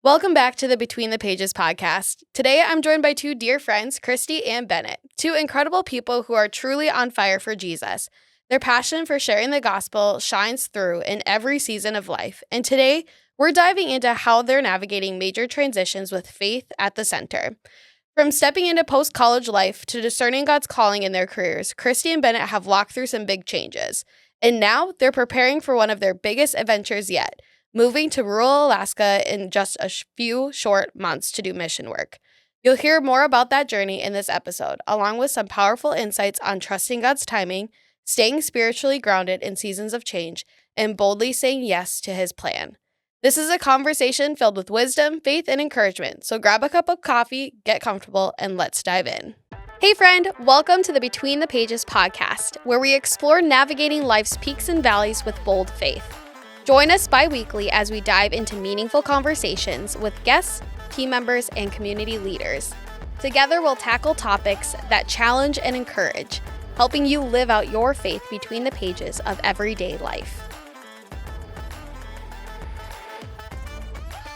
Welcome back to the Between the Pages podcast. Today, I'm joined by two dear friends, Christy and Bennett, two incredible people who are truly on fire for Jesus. Their passion for sharing the gospel shines through in every season of life. And today, we're diving into how they're navigating major transitions with faith at the center. From stepping into post-college life to discerning God's calling in their careers, Christy and Bennett have walked through some big changes. And now, they're preparing for one of their biggest adventures yet, moving to rural Alaska in just a few short months to do mission work. You'll hear more about that journey in this episode, along with some powerful insights on trusting God's timing, staying spiritually grounded in seasons of change, and boldly saying yes to his plan. This is a conversation filled with wisdom, faith, and encouragement, so grab a cup of coffee, get comfortable, and let's dive in. Hey friend, welcome to the Between the Pages podcast, where we explore navigating life's peaks and valleys with bold faith. Join us bi-weekly as we dive into meaningful conversations with guests, team members, and community leaders. Together, we'll tackle topics that challenge and encourage, helping you live out your faith between the pages of everyday life.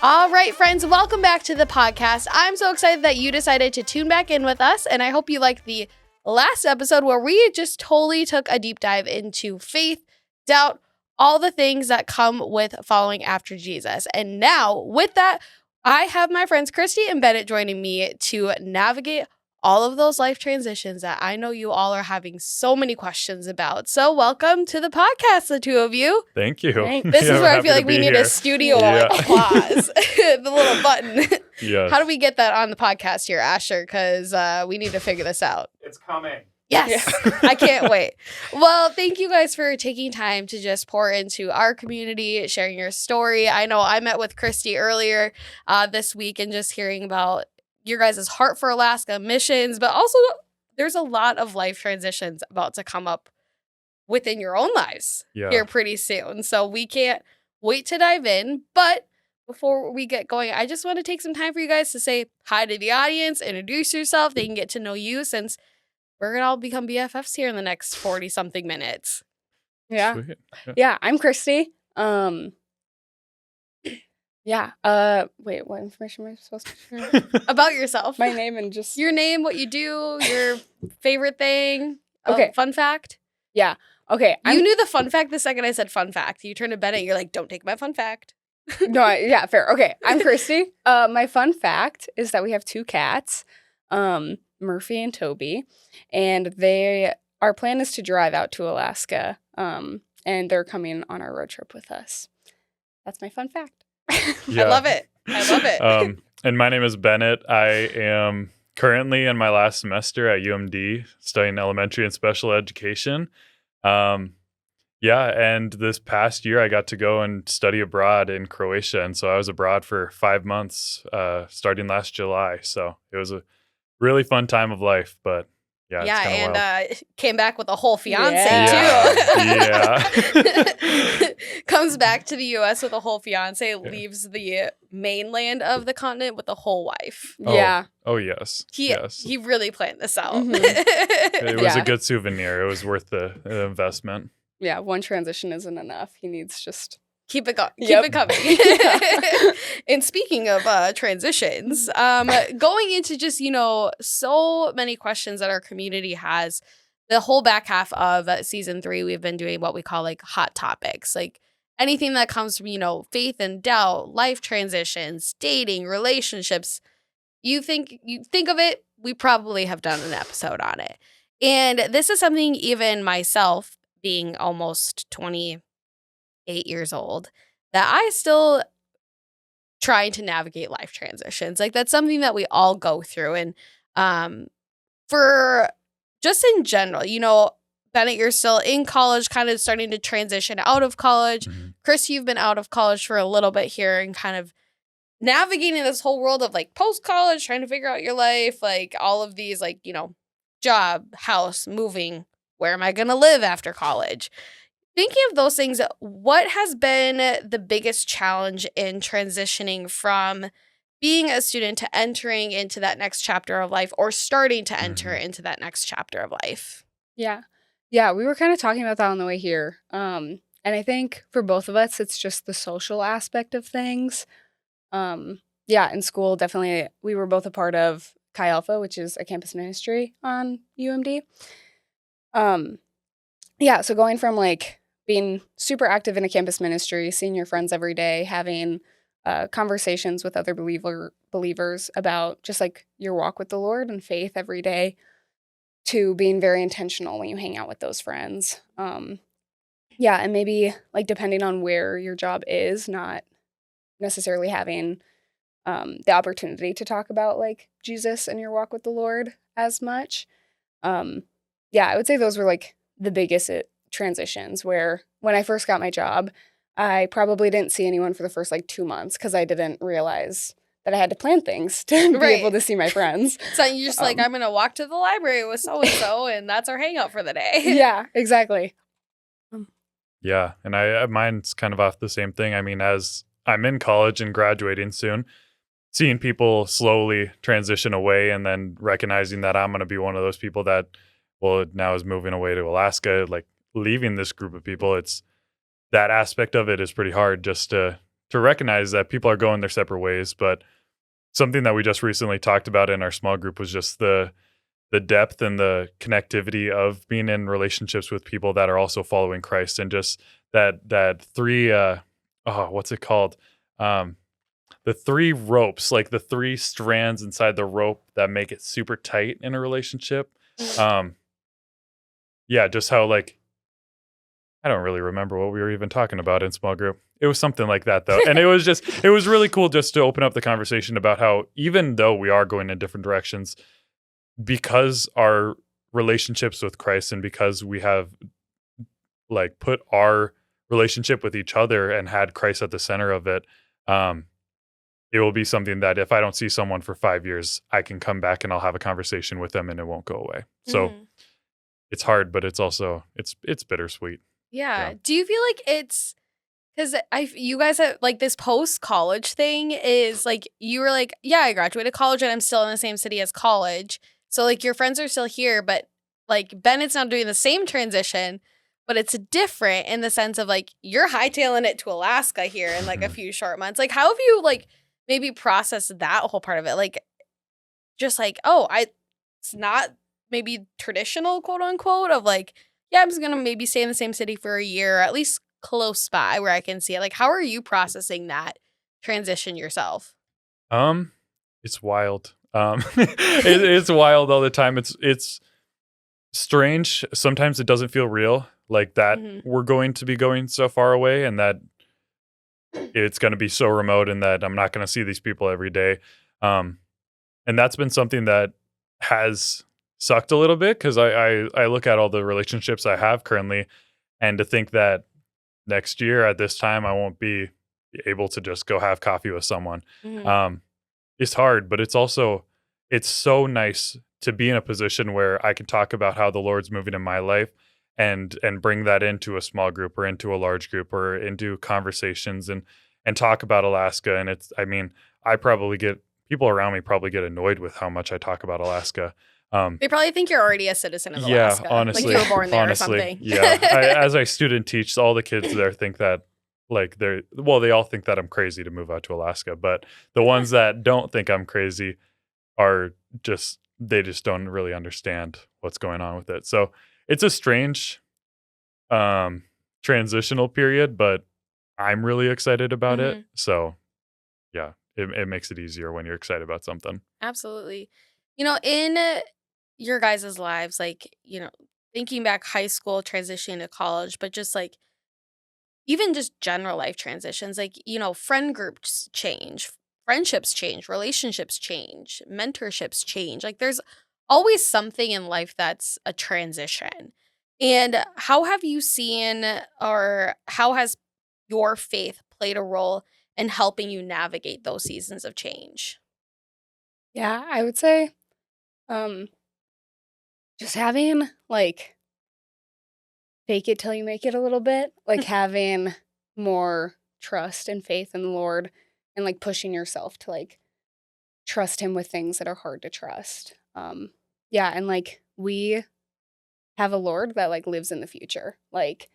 All right, friends, welcome back to the podcast. I'm so excited that you decided to tune back in with us, and I hope you liked the last episode where we just totally took a deep dive into faith, doubt, all the things that come with following after Jesus. And now, with that, I have my friends Christy and Bennett joining me to navigate all of those life transitions that I know you all are having so many questions about. So welcome to the podcast, the two of you. Thank you. This is where I feel like we need a studio applause, the little button. Yes. How do we get that on the podcast here, Asher? Because we need to figure this out. It's coming. Yes, I can't wait. Well, thank you guys for taking time to just pour into our community, sharing your story. I know I met with Christy earlier this week and just hearing about your guys' heart for Alaska missions, but also there's a lot of life transitions about to come up within your own lives here pretty soon. So we can't wait to dive in. But before we get going, I just want to take some time for you guys to say hi to the audience, introduce yourself. They can get to know you since we're going to all become BFFs here in the next 40-something minutes. Yeah. Sweet. Yeah, I'm Christy. Wait, what information am I supposed to share? About yourself. My name and just... Your name, what you do, your favorite thing. Okay. Fun fact. Yeah. Okay. You knew the fun fact the second I said fun fact. You turned to Bennett, you're like, don't take my fun fact. Yeah, fair. Okay, I'm Christy. My fun fact is that we have two cats, Murphy and Toby, and our plan is to drive out to Alaska, and they're coming on our road trip with us. That's my fun fact. Yeah. I love it. And my name is Bennett. I am currently in my last semester at UMD studying elementary and special education. And this past year I got to go and study abroad in Croatia. And so I was abroad for 5 months starting last July. So it was a really fun time of life, but it's kind of wild. Came back with a whole fiance too. Yeah. Comes back to the U.S. with a whole fiance, leaves the mainland of the continent with a whole wife. Yeah. Oh, yes. He really planned this out. Mm-hmm. It was a good souvenir. It was worth the investment. Yeah, one transition isn't enough. He needs just... Keep it going. Yep. Keep it coming. And speaking of transitions, going into just, so many questions that our community has. The whole back half of season 3, we've been doing what we call like hot topics, like anything that comes from, faith and doubt, life transitions, dating, relationships. You think of it, we probably have done an episode on it. And this is something even myself, being almost 28 years old, that I still trying to navigate life transitions. Like that's something that we all go through. And for just in general, Bennett, you're still in college, kind of starting to transition out of college. Mm-hmm. Chris, you've been out of college for a little bit here and kind of navigating this whole world of like post-college, trying to figure out your life, like all of these, like, job, house, moving, where am I going to live after college? Thinking of those things, what has been the biggest challenge in transitioning from being a student to entering into that next chapter of life or starting to enter into that next chapter of life? Yeah. Yeah, we were kind of talking about that on the way here. And I think for both of us, it's just the social aspect of things. Yeah, in school, definitely, we were both a part of Chi Alpha, which is a campus ministry on UMD. Yeah, so going from like being super active in a campus ministry, seeing your friends every day, having conversations with other believers about just like your walk with the Lord and faith every day, to being very intentional when you hang out with those friends. Yeah, and maybe like depending on where your job is, not necessarily having the opportunity to talk about like Jesus and your walk with the Lord as much. Yeah, I would say those were like the biggest transitions, where when I first got my job, I probably didn't see anyone for the first like 2 months because I didn't realize that I had to plan things to be able to see my friends. So you're just like, I'm going to walk to the library with so-and-so, and that's our hangout for the day. Yeah, exactly. Yeah, and mine's kind of off the same thing. I mean, as I'm in college and graduating soon, seeing people slowly transition away and then recognizing that I'm going to be one of those people that, well, now is moving away to Alaska, like leaving this group of people. It's that aspect of it is pretty hard, just to recognize that people are going their separate ways. But something that we just recently talked about in our small group was just the depth and the connectivity of being in relationships with people that are also following Christ, and just that three what's it called? The three ropes, like the three strands inside the rope that make it super tight in a relationship. Yeah, just how, like, I don't really remember what we were even talking about in small group. It was something like that though. And it was really cool just to open up the conversation about how, even though we are going in different directions, because our relationships with Christ and because we have like put our relationship with each other and had Christ at the center of it, it will be something that if I don't see someone for 5 years, I can come back and I'll have a conversation with them and it won't go away. So it's hard, but it's also, it's bittersweet. Yeah. Do you feel like it's because you guys have like this post-college thing is like, you were like, yeah, I graduated college and I'm still in the same city as college. So like your friends are still here, but like Bennett's not doing the same transition, but it's different in the sense of like you're hightailing it to Alaska here in like a few short months. Like how have you like maybe processed that whole part of it? Like just like, it's not maybe traditional, quote unquote, of like, yeah, I'm just going to maybe stay in the same city for a year, or at least close by where I can see it. Like, how are you processing that transition yourself? It's wild. It's wild all the time. It's strange. Sometimes it doesn't feel real, like that we're going to be going so far away and that it's going to be so remote and that I'm not going to see these people every day. And that's been something that has sucked a little bit, because I look at all the relationships I have currently, and to think that next year at this time I won't be able to just go have coffee with someone. It's hard, but it's so nice to be in a position where I can talk about how the Lord's moving in my life and bring that into a small group or into a large group or into conversations and talk about Alaska. And people around me probably get annoyed with how much I talk about Alaska. They probably think you're already a citizen of Alaska. Yeah, honestly. Like you were born there or something. Yeah. As I student teach, all the kids there think that, like, they all think that I'm crazy to move out to Alaska. But the ones that don't think I'm crazy they just don't really understand what's going on with it. So it's a strange transitional period, but I'm really excited about it. So yeah, it makes it easier when you're excited about something. Absolutely. In your guys' lives, like, thinking back high school, transitioning to college, but just like, even just general life transitions, like, friend groups change, friendships change, relationships change, mentorships change. Like, there's always something in life that's a transition. And how have you seen, or how has your faith played a role in helping you navigate those seasons of change? Yeah, I would say just having like fake it till you make it a little bit, like having more trust and faith in the Lord and like pushing yourself to like trust him with things that are hard to trust. Yeah, and like we have a Lord that like lives in the future. Like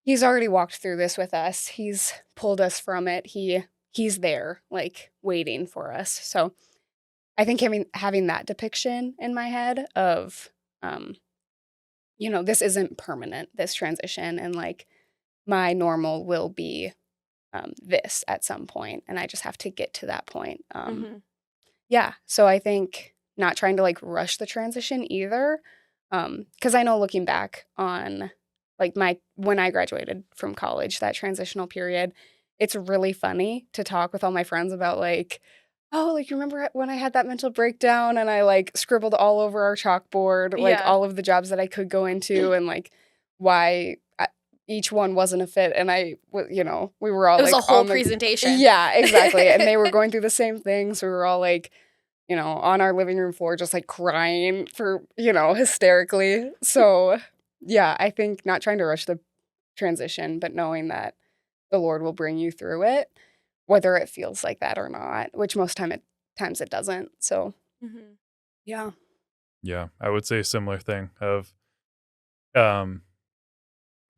he's already walked through this with us. He's pulled us from it. He he's there, like waiting for us. So I think having that depiction in my head of, this isn't permanent, this transition, and like my normal will be this at some point, and I just have to get to that point. Yeah, so I think not trying to like rush the transition either, because I know looking back on like when I graduated from college, that transitional period, it's really funny to talk with all my friends about like, oh, like you remember when I had that mental breakdown and I like scribbled all over our chalkboard like all of the jobs that I could go into and like why each one wasn't a fit, and we were all it was like a whole presentation. Yeah, exactly. And they were going through the same things. We were all like, on our living room floor just like crying for, hysterically. So yeah, I think not trying to rush the transition, but knowing that the Lord will bring you through it, whether it feels like that or not, which most times it doesn't. So yeah. Yeah, I would say a similar thing of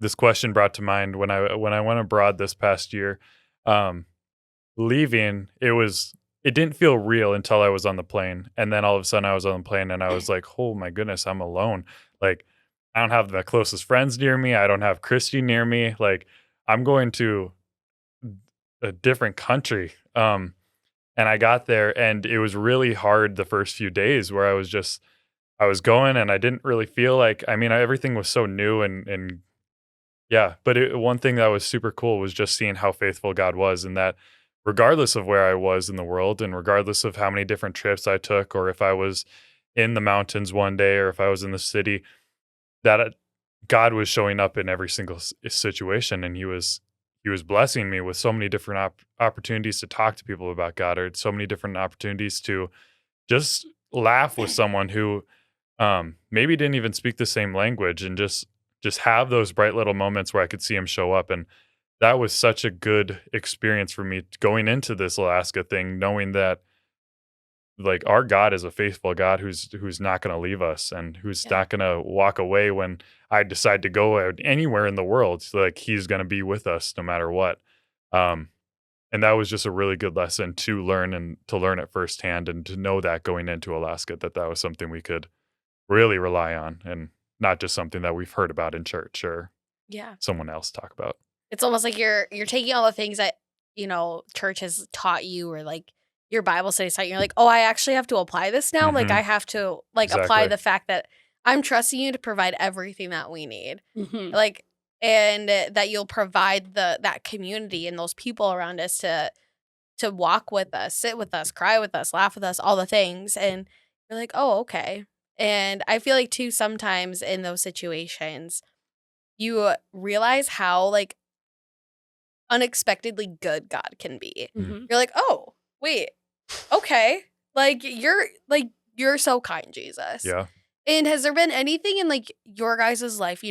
this question brought to mind when I went abroad this past year. Leaving, it didn't feel real until I was on the plane, and then all of a sudden I was on the plane and I was like, oh my goodness, I'm alone. Like, I don't have the closest friends near me. I don't have Christy near me. Like, I'm going to a different country. And I got there and it was really hard the first few days where I was going and I didn't really feel like, everything was so new and yeah. But one thing that was super cool was just seeing how faithful God was, and that regardless of where I was in the world and regardless of how many different trips I took, or if I was in the mountains one day or if I was in the city, that God was showing up in every single situation, and he was blessing me with so many different opportunities to talk to people about God, or so many different opportunities to just laugh with someone who maybe didn't even speak the same language, and just have those bright little moments where I could see him show up. And that was such a good experience for me going into this Alaska thing, knowing that like our God is a faithful God who's not going to leave us, and who's not going to walk away when I decide to go out anywhere in the world. So, like, he's going to be with us no matter what. And that was just a really good lesson to learn, and to learn it firsthand, and to know that going into Alaska, that was something we could really rely on, and not just something that we've heard about in church or someone else talk about. It's almost like you're taking all the things that, church has taught you, or like your Bible studies taught you. You're like, oh, I actually have to apply this now. Like, I have to apply the fact that I'm trusting you to provide everything that we need. Like, and that you'll provide that community and those people around us to walk with us, sit with us, cry with us, laugh with us, all the things. And you're like, oh, okay. And I feel like too, sometimes in those situations, you realize how like unexpectedly good God can be. You're like, oh, wait, okay. Like, you're so kind, Jesus. Yeah. And has there been anything in like your guys' life,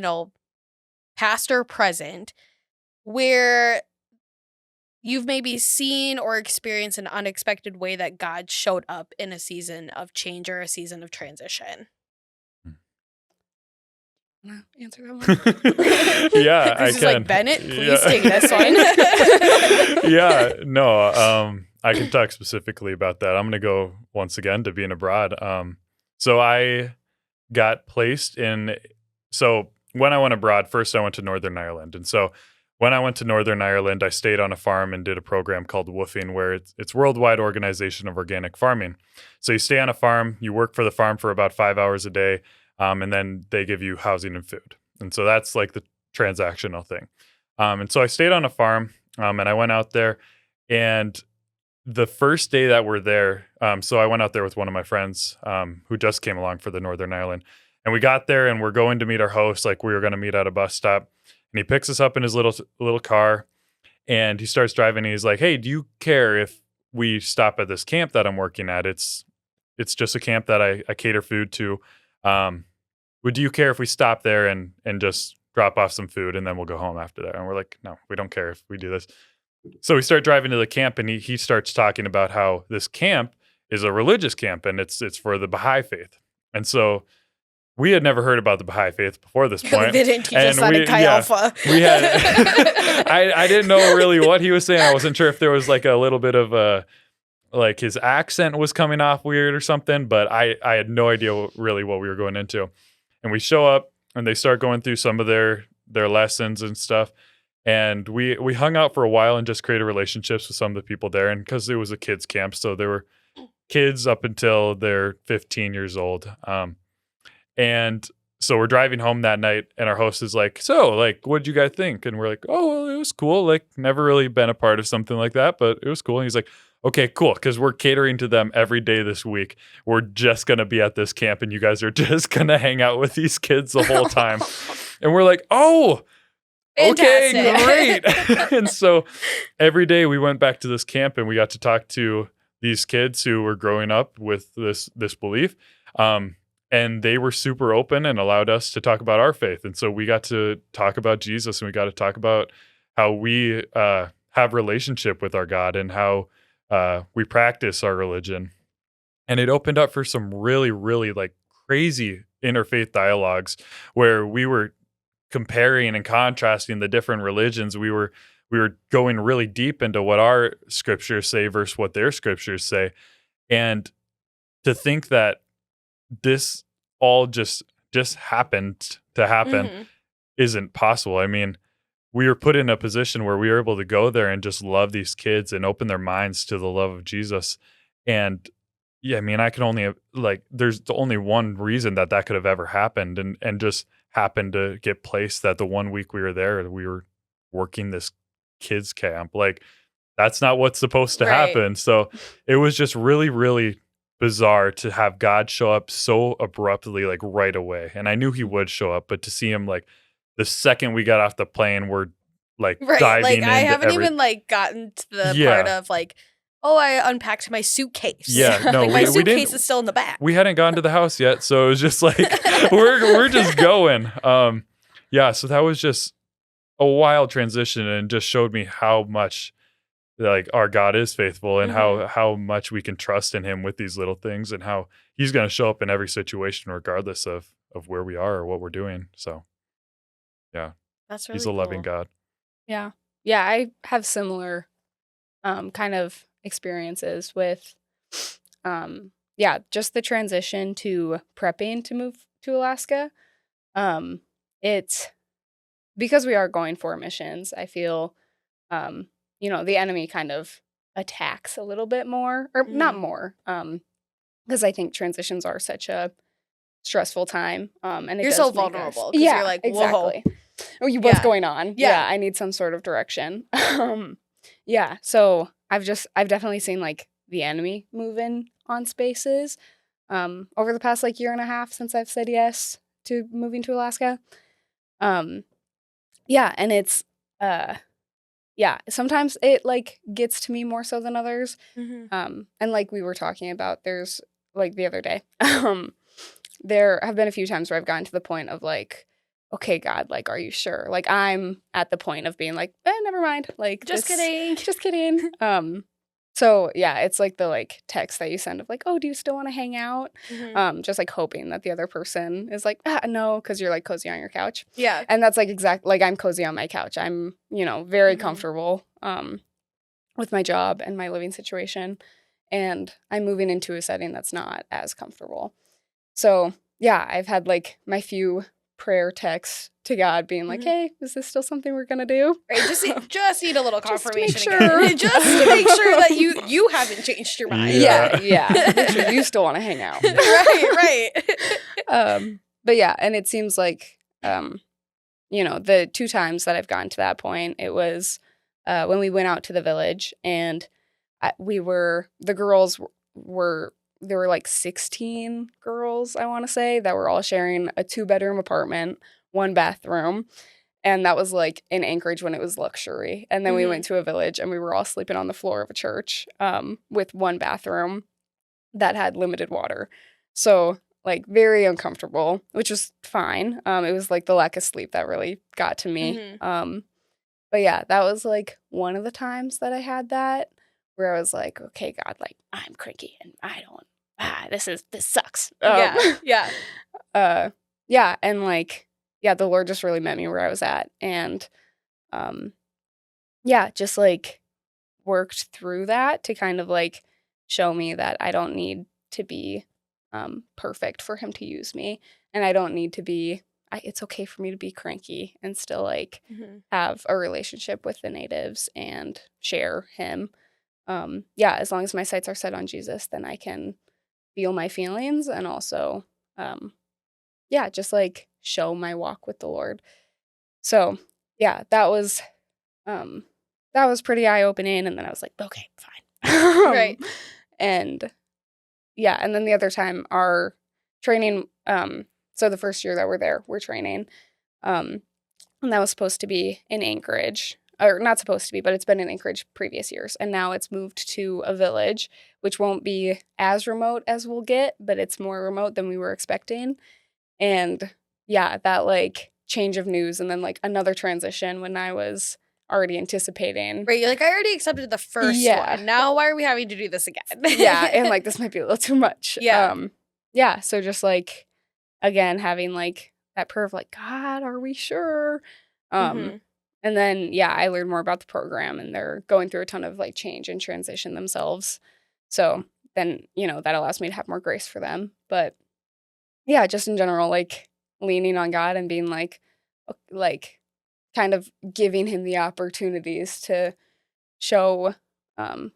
past or present, where you've maybe seen or experienced an unexpected way that God showed up in a season of change or a season of transition? Answer that one? Yeah, I can. Like, Bennett, please take this one. Yeah, no, I can talk specifically about that. I'm going to go once again to being abroad. So I got placed in. So when I went abroad, first I went to Northern Ireland, and so when I went to Northern Ireland, I stayed on a farm and did a program called Woofing, where it's worldwide organization of organic farming. So you stay on a farm, you work for the farm for about 5 hours a day, and then they give you housing and food. And so that's like the transactional thing. And so I stayed on a farm, and I went out there, and the first day that we're there, so I went out there with one of my friends who just came along for the Northern Ireland. And we got there and we're going to meet our host, like we were going to meet at a bus stop. And he picks us up in his little car, and he starts driving. And he's like, hey, do you care if we stop at this camp that I'm working at? It's just a camp that I cater food to. Would you care if we stop there and just drop off some food, and then we'll go home after that? And we're like, no, we don't care if we do this. So we start driving to the camp, and he starts talking about how this camp is a religious camp, and it's for the Baha'i faith. And so we had never heard about the Baha'i faith before this point. They didn't teach us that in Chi Alpha. We had, I didn't know really what he was saying. I wasn't sure if there was like a little bit of like his accent was coming off weird or something, but I had no idea really what we were going into. And we show up and they start going through some of their lessons and stuff. And we hung out for a while and just created relationships with some of the people there. And because it was a kids camp, so there were kids up until they're 15 years old. And so we're driving home that night and our host is like, so like, what'd you guys think? And we're like, oh, well, it was cool. Like never really been a part of something like that, but it was cool. And he's like, okay, cool. Cause we're catering to them every day this week. We're just going to be at this camp and you guys are just going to hang out with these kids the whole time. And we're like, oh, fantastic. Okay, great. And so every day we went back to this camp and we got to talk to these kids who were growing up with this belief. And they were super open and allowed us to talk about our faith. And so we got to talk about Jesus and we got to talk about how we have relationship with our God and how we practice our religion. And it opened up for some really, really like crazy interfaith dialogues where we were comparing and contrasting the different religions. We were going really deep into what our scriptures say versus what their scriptures say. And to think that this all just happened to happen isn't possible. I mean, we were put in a position where we were able to go there and just love these kids and open their minds to the love of Jesus. And yeah, I mean, I can only there's only one reason that could have ever happened and just happened to get placed that the 1 week we were there, we were working this kids camp. Like that's not what's supposed to happen. So it was just really, really bizarre to have God show up so abruptly, like right away. And I knew he would show up, but to see him like the second we got off the plane, we're like diving like into I haven't even like gotten to the part of like, oh, I unpacked my suitcase. Yeah, no, like, my suitcase is still in the back. We hadn't gone to the house yet, so it was just like we're just going. Yeah, so that was just a wild transition and just showed me how much like our God is faithful and how much we can trust in him with these little things and how he's going to show up in every situation regardless of where we are or what we're doing. So yeah, that's really he's a loving God. Yeah. Yeah, I have similar kind of experiences with just the transition to prepping to move to Alaska. It's because we are going for missions, I feel the enemy kind of attacks a little bit more, or not more, because I think transitions are such a stressful time. And you're so vulnerable. Yeah, you're like, exactly. Whoa. What's going on? Yeah, I need some sort of direction. So I've definitely seen like the enemy move in on spaces over the past like year and a half since I've said yes to moving to Alaska. And it's sometimes it like gets to me more so than others. And like we were talking about, there's like the other day, there have been a few times where I've gotten to the point of like, okay, God, like, are you sure? Like I'm at the point of being like, never mind. Like just kidding. So yeah, it's like the like text that you send of like, oh, do you still want to hang out? Just like hoping that the other person is like, no, because you're like cozy on your couch. Yeah. And that's like like I'm cozy on my couch. I'm, very comfortable with my job and my living situation. And I'm moving into a setting that's not as comfortable. So yeah, I've had like my few prayer texts to God being like, hey, is this still something we're gonna do? Right, just need a little confirmation just to make sure. Just to make sure that you haven't changed your mind. Yeah. Make sure you still want to hang out. Right. But yeah, and it seems like the 2 times that I've gotten to that point, it was when we went out to the village and the girls were there were like 16 girls, I want to say, that were all sharing a 2-bedroom apartment, 1 bathroom. And that was like in Anchorage when it was luxury. And then we went to a village and we were all sleeping on the floor of a church with 1 bathroom that had limited water. So like very uncomfortable, which was fine. It was like the lack of sleep that really got to me. But yeah, that was like one of the times that I had that where I was like, okay, God, like I'm cranky and I don't, this sucks. Yeah. yeah, and like, yeah, the Lord just really met me where I was at, and yeah, just like worked through that to kind of like show me that I don't need to be perfect for him to use me, and I don't need to be. It's okay for me to be cranky and still like have a relationship with the natives and share him. Yeah, as long as my sights are set on Jesus, then I can feel my feelings and also, yeah, just like show my walk with the Lord. So yeah, um, that was pretty eye opening. And then I was like, okay, fine. Right. And yeah, and then the other time our training, so the first year that we're there, we're training, and that was supposed to be in Anchorage, or not supposed to be, but it's been in Anchorage previous years, and now it's moved to a village, which won't be as remote as we'll get, but it's more remote than we were expecting. And yeah, that like change of news, and then like another transition when I was already anticipating. Right, you're like, I already accepted the first Yeah. one. Now why are we having to do this again? Yeah, and like this might be a little too much. Yeah. Yeah, so just like again having like that prayer of like, God, are we sure? Mhm. And then yeah, I learned more about the program, and they're going through a ton of like change and transition themselves. So then, that allows me to have more grace for them. But yeah, just in general, like leaning on God and being like kind of giving him the opportunities to show, um,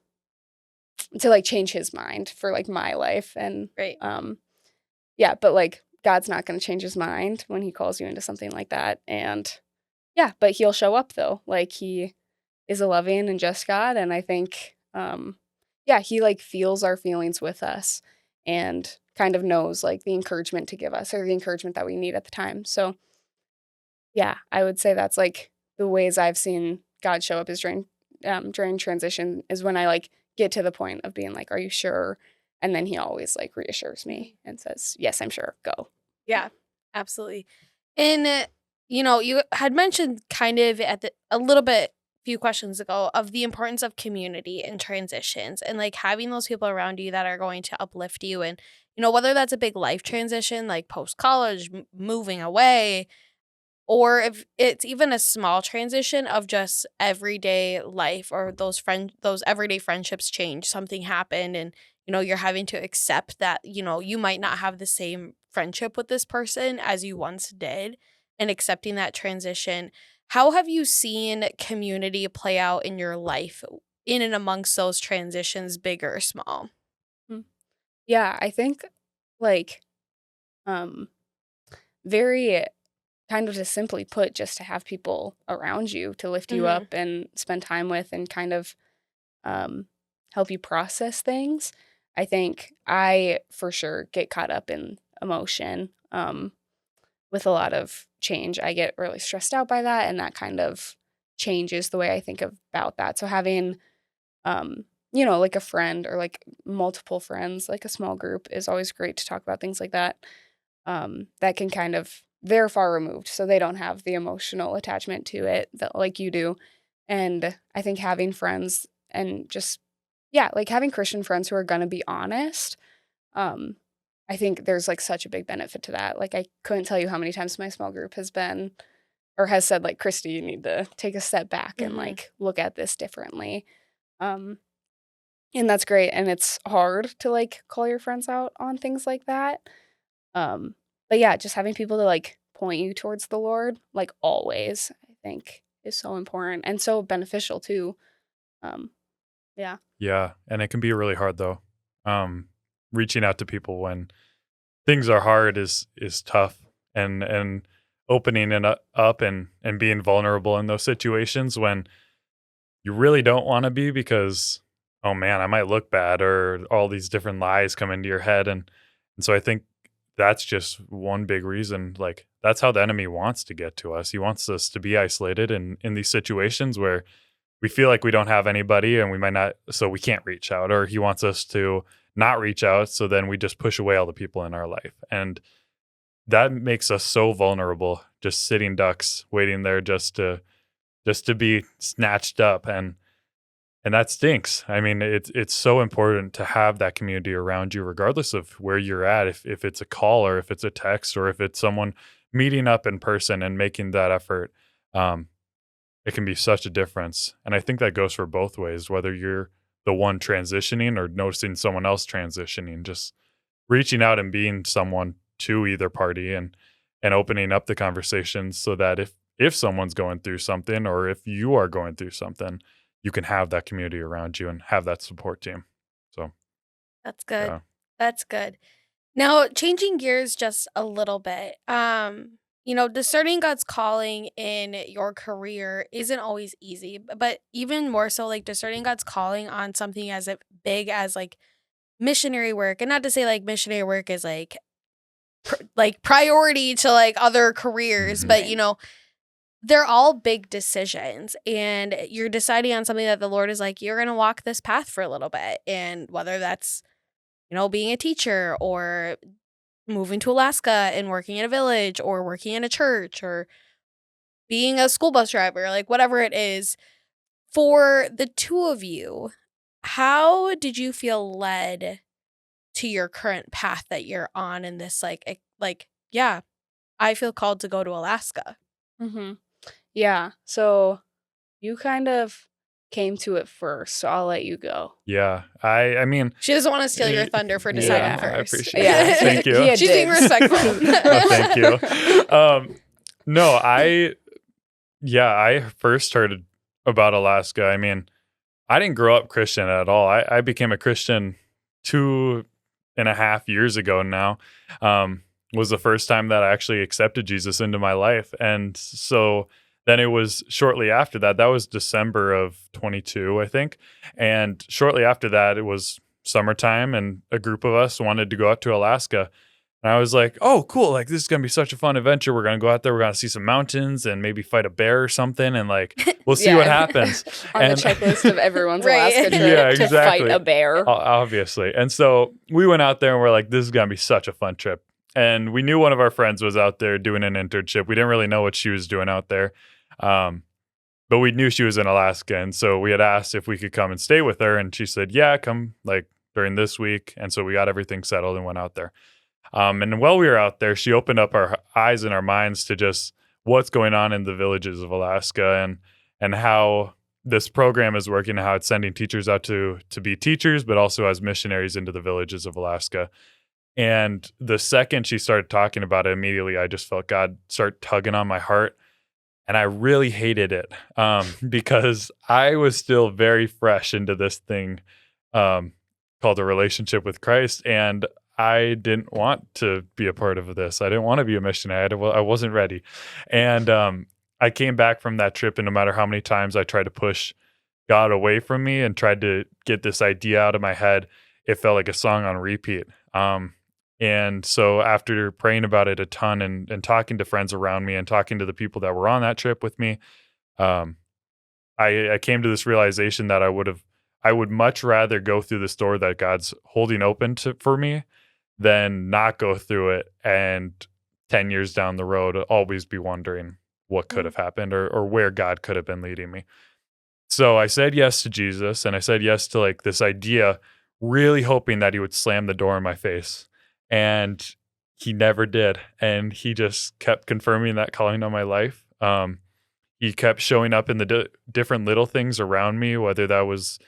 to like change his mind for like my life. And Right. yeah, but like God's not going to change his mind when he calls you into something like that. And yeah, but he'll show up though. Like he is a loving and just God. And I think, yeah, he like feels our feelings with us and kind of knows like the encouragement to give us, or the encouragement that we need at the time. So yeah, I would say that's like the ways I've seen God show up is during transition, is when I like get to the point of being like, are you sure? And then he always like reassures me and says, yes, I'm sure, go. Yeah, absolutely. And you had mentioned kind of a little bit few questions ago of the importance of community and transitions, and like having those people around you that are going to uplift you, and whether that's a big life transition like post college, moving away, or if it's even a small transition of just everyday life, or those everyday friendships change, something happened, and you're having to accept that you might not have the same friendship with this person as you once did, and accepting that transition. How have you seen community play out in your life, in and amongst those transitions, big or small? Mm. Yeah, I think like um very kind of just simply put, just to have people around you to lift you Mhm. up and spend time with and kind of um, help you process things. I think I for sure get caught up in emotion with a lot of change. I get really stressed out by that, and that kind of changes the way I think about that. So having, like a friend or like multiple friends, like a small group, is always great to talk about things like that. That can kind of, they're far removed, so they don't have the emotional attachment to it that like you do. And I think having friends and just, yeah, like having Christian friends who are gonna be honest, um, I think there's like such a big benefit to that. Like I couldn't tell you how many times my small group has been or has said like, Christy, you need to take a step back and Mhm. like look at this differently. Um, and that's great. And it's hard to like call your friends out on things like that. Um, but yeah, just having people to like point you towards the Lord, like always, I think is so important and so beneficial too. Um, yeah. Yeah, and it can be really hard though. Reaching out to people when things are hard is tough, and opening it up and being vulnerable in those situations when you really don't want to be, because oh man, I might look bad, or all these different lies come into your head, and so I think that's just one big reason. Like that's how the enemy wants to get to us. He wants us to be isolated in these situations where we feel like we don't have anybody, and we might not, so we can't reach out, or he wants us to not reach out, so then we just push away all the people in our life, and that makes us so vulnerable, just sitting ducks waiting there just to be snatched up. that stinks. I mean, it's so important to have that community around you, regardless of where you're at. If it's a call or if it's a text or if it's someone meeting up in person and making that effort, it can be such a difference. And I think that goes for both ways, whether you're the one transitioning or noticing someone else transitioning, just reaching out and being someone to either party and opening up the conversation so that if someone's going through something or if you are going through something, you can have that community around you and have that support team. So That's good. yeah. That's good. Now, changing gears just a little bit. Discerning God's calling in your career isn't always easy, but even more so, like discerning God's calling on something as big as like missionary work, and not to say like missionary work is like like priority to like other careers, Mhm. but Right. they're all big decisions, and you're deciding on something that the Lord is like, you're going to walk this path for a little bit. And whether that's, being a teacher or moving to Alaska and working in a village or working in a church or being a school bus driver, like whatever it is, for the two of you, how did you feel led to your current path that you're on in this yeah, I feel called to go to Alaska? Mm-hmm. Yeah. So you kind of came to it first, so I'll let you go. Yeah. I mean, She doesn't want to steal your y- thunder for yeah, deciding Yeah, first. I appreciate Yeah. that. Thank you. He had She's being dibs. respectful. Oh, thank you. No, I first heard about Alaska. I mean, I didn't grow up Christian at all. I became a Christian 2.5 years ago now. Was the first time that I actually accepted Jesus into my life. And so then it was shortly after that. That was December of 22, I think. And shortly after that, it was summertime and a group of us wanted to go out to Alaska. And I was like, oh, cool. Like, this is going to be such a fun adventure. We're going to go out there. We're going to see some mountains and maybe fight a bear or something. And like, we'll see what happens. On And- the checklist of everyone's Right. Alaska trip Yeah, to exactly. fight a bear. Obviously. And so we went out there and we're like, this is going to be such a fun trip. And we knew one of our friends was out there doing an internship. We didn't really know what she was doing out there. But we knew she was in Alaska. And so we had asked if we could come and stay with her. And she said, yeah, come like during this week. And so we got everything settled and went out there. And while we were out there, she opened up our eyes and our minds to just what's going on in the villages of Alaska and how this program is working, how it's sending teachers out to be teachers, but also as missionaries into the villages of Alaska. And the second she started talking about it, immediately I just felt God start tugging on my heart. And I really hated it because I was still very fresh into this thing called a relationship with Christ. And I didn't want to be a part of this. I didn't want to be a missionary. I wasn't ready. And I came back from that trip, and no matter how many times I tried to push God away from me and tried to get this idea out of my head, it felt like a song on repeat. And so after praying about it a ton and talking to friends around me and talking to the people that were on that trip with me, I came to this realization that I would much rather go through this door that God's holding open for me than not go through it and 10 years down the road always be wondering what could have happened or where God could have been leading me. So I said yes to Jesus, and I said yes to like this idea, really hoping that he would slam the door in my face. And he never did. And he just kept confirming that calling on my life. He kept showing up in the different little things around me, whether that was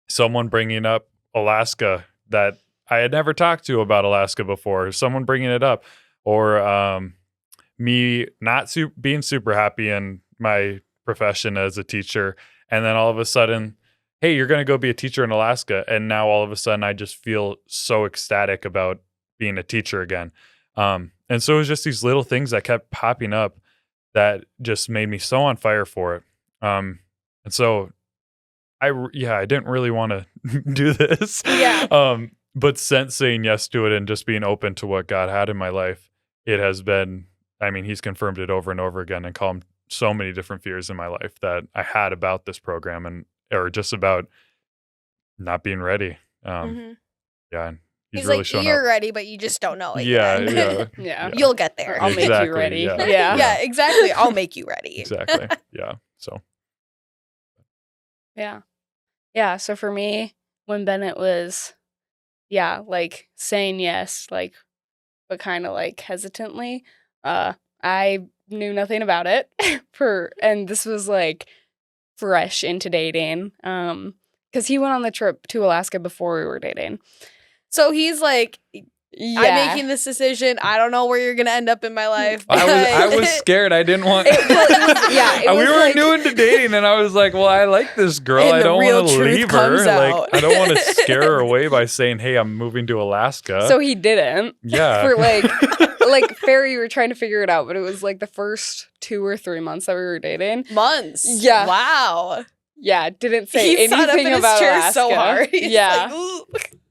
someone bringing up Alaska that I had never talked to about Alaska before, someone bringing it up, or me not being super happy in my profession as a teacher. And then all of a sudden, hey, you're going to go be a teacher in Alaska. And now all of a sudden I just feel so ecstatic about being a teacher again. And so it was just these little things that kept popping up that just made me so on fire for it. And so I didn't really want to do this. Yeah. But since saying yes to it and just being open to what God had in my life, it has been, I mean, he's confirmed it over and over again and calmed so many different fears in my life that I had about this program or just about not being ready. Mhm. Yeah. And He's really like, shown you're up. ready, but you just don't know it Yeah, yet. yeah. Yeah. You'll get there. I'll make Exactly, you ready. yeah. Yeah. Yeah, exactly. I'll make you ready. Exactly. Yeah. So Yeah. Yeah. So for me, when Bennett was, like saying yes, like, but kind of like hesitantly, I knew nothing about it and this was like fresh into dating. Because he went on the trip to Alaska before we were dating. So he's like, Yeah. I'm making this decision. I don't know where you're gonna end up in my life. I was scared. I didn't want. We were new into dating, and I was like, "Well, I like this girl. And I the don't real want to truth leave her. comes out. Like, I don't want to scare her away by saying, "Hey, I'm moving to Alaska." So he didn't. Yeah. For like fair, you were trying to figure it out, but it was like the first 2 or 3 months that we were dating. Months. Yeah. Wow. Yeah, didn't say He sat up anything in his about chair Alaska. so hard. He's Yeah. like, "Ooh."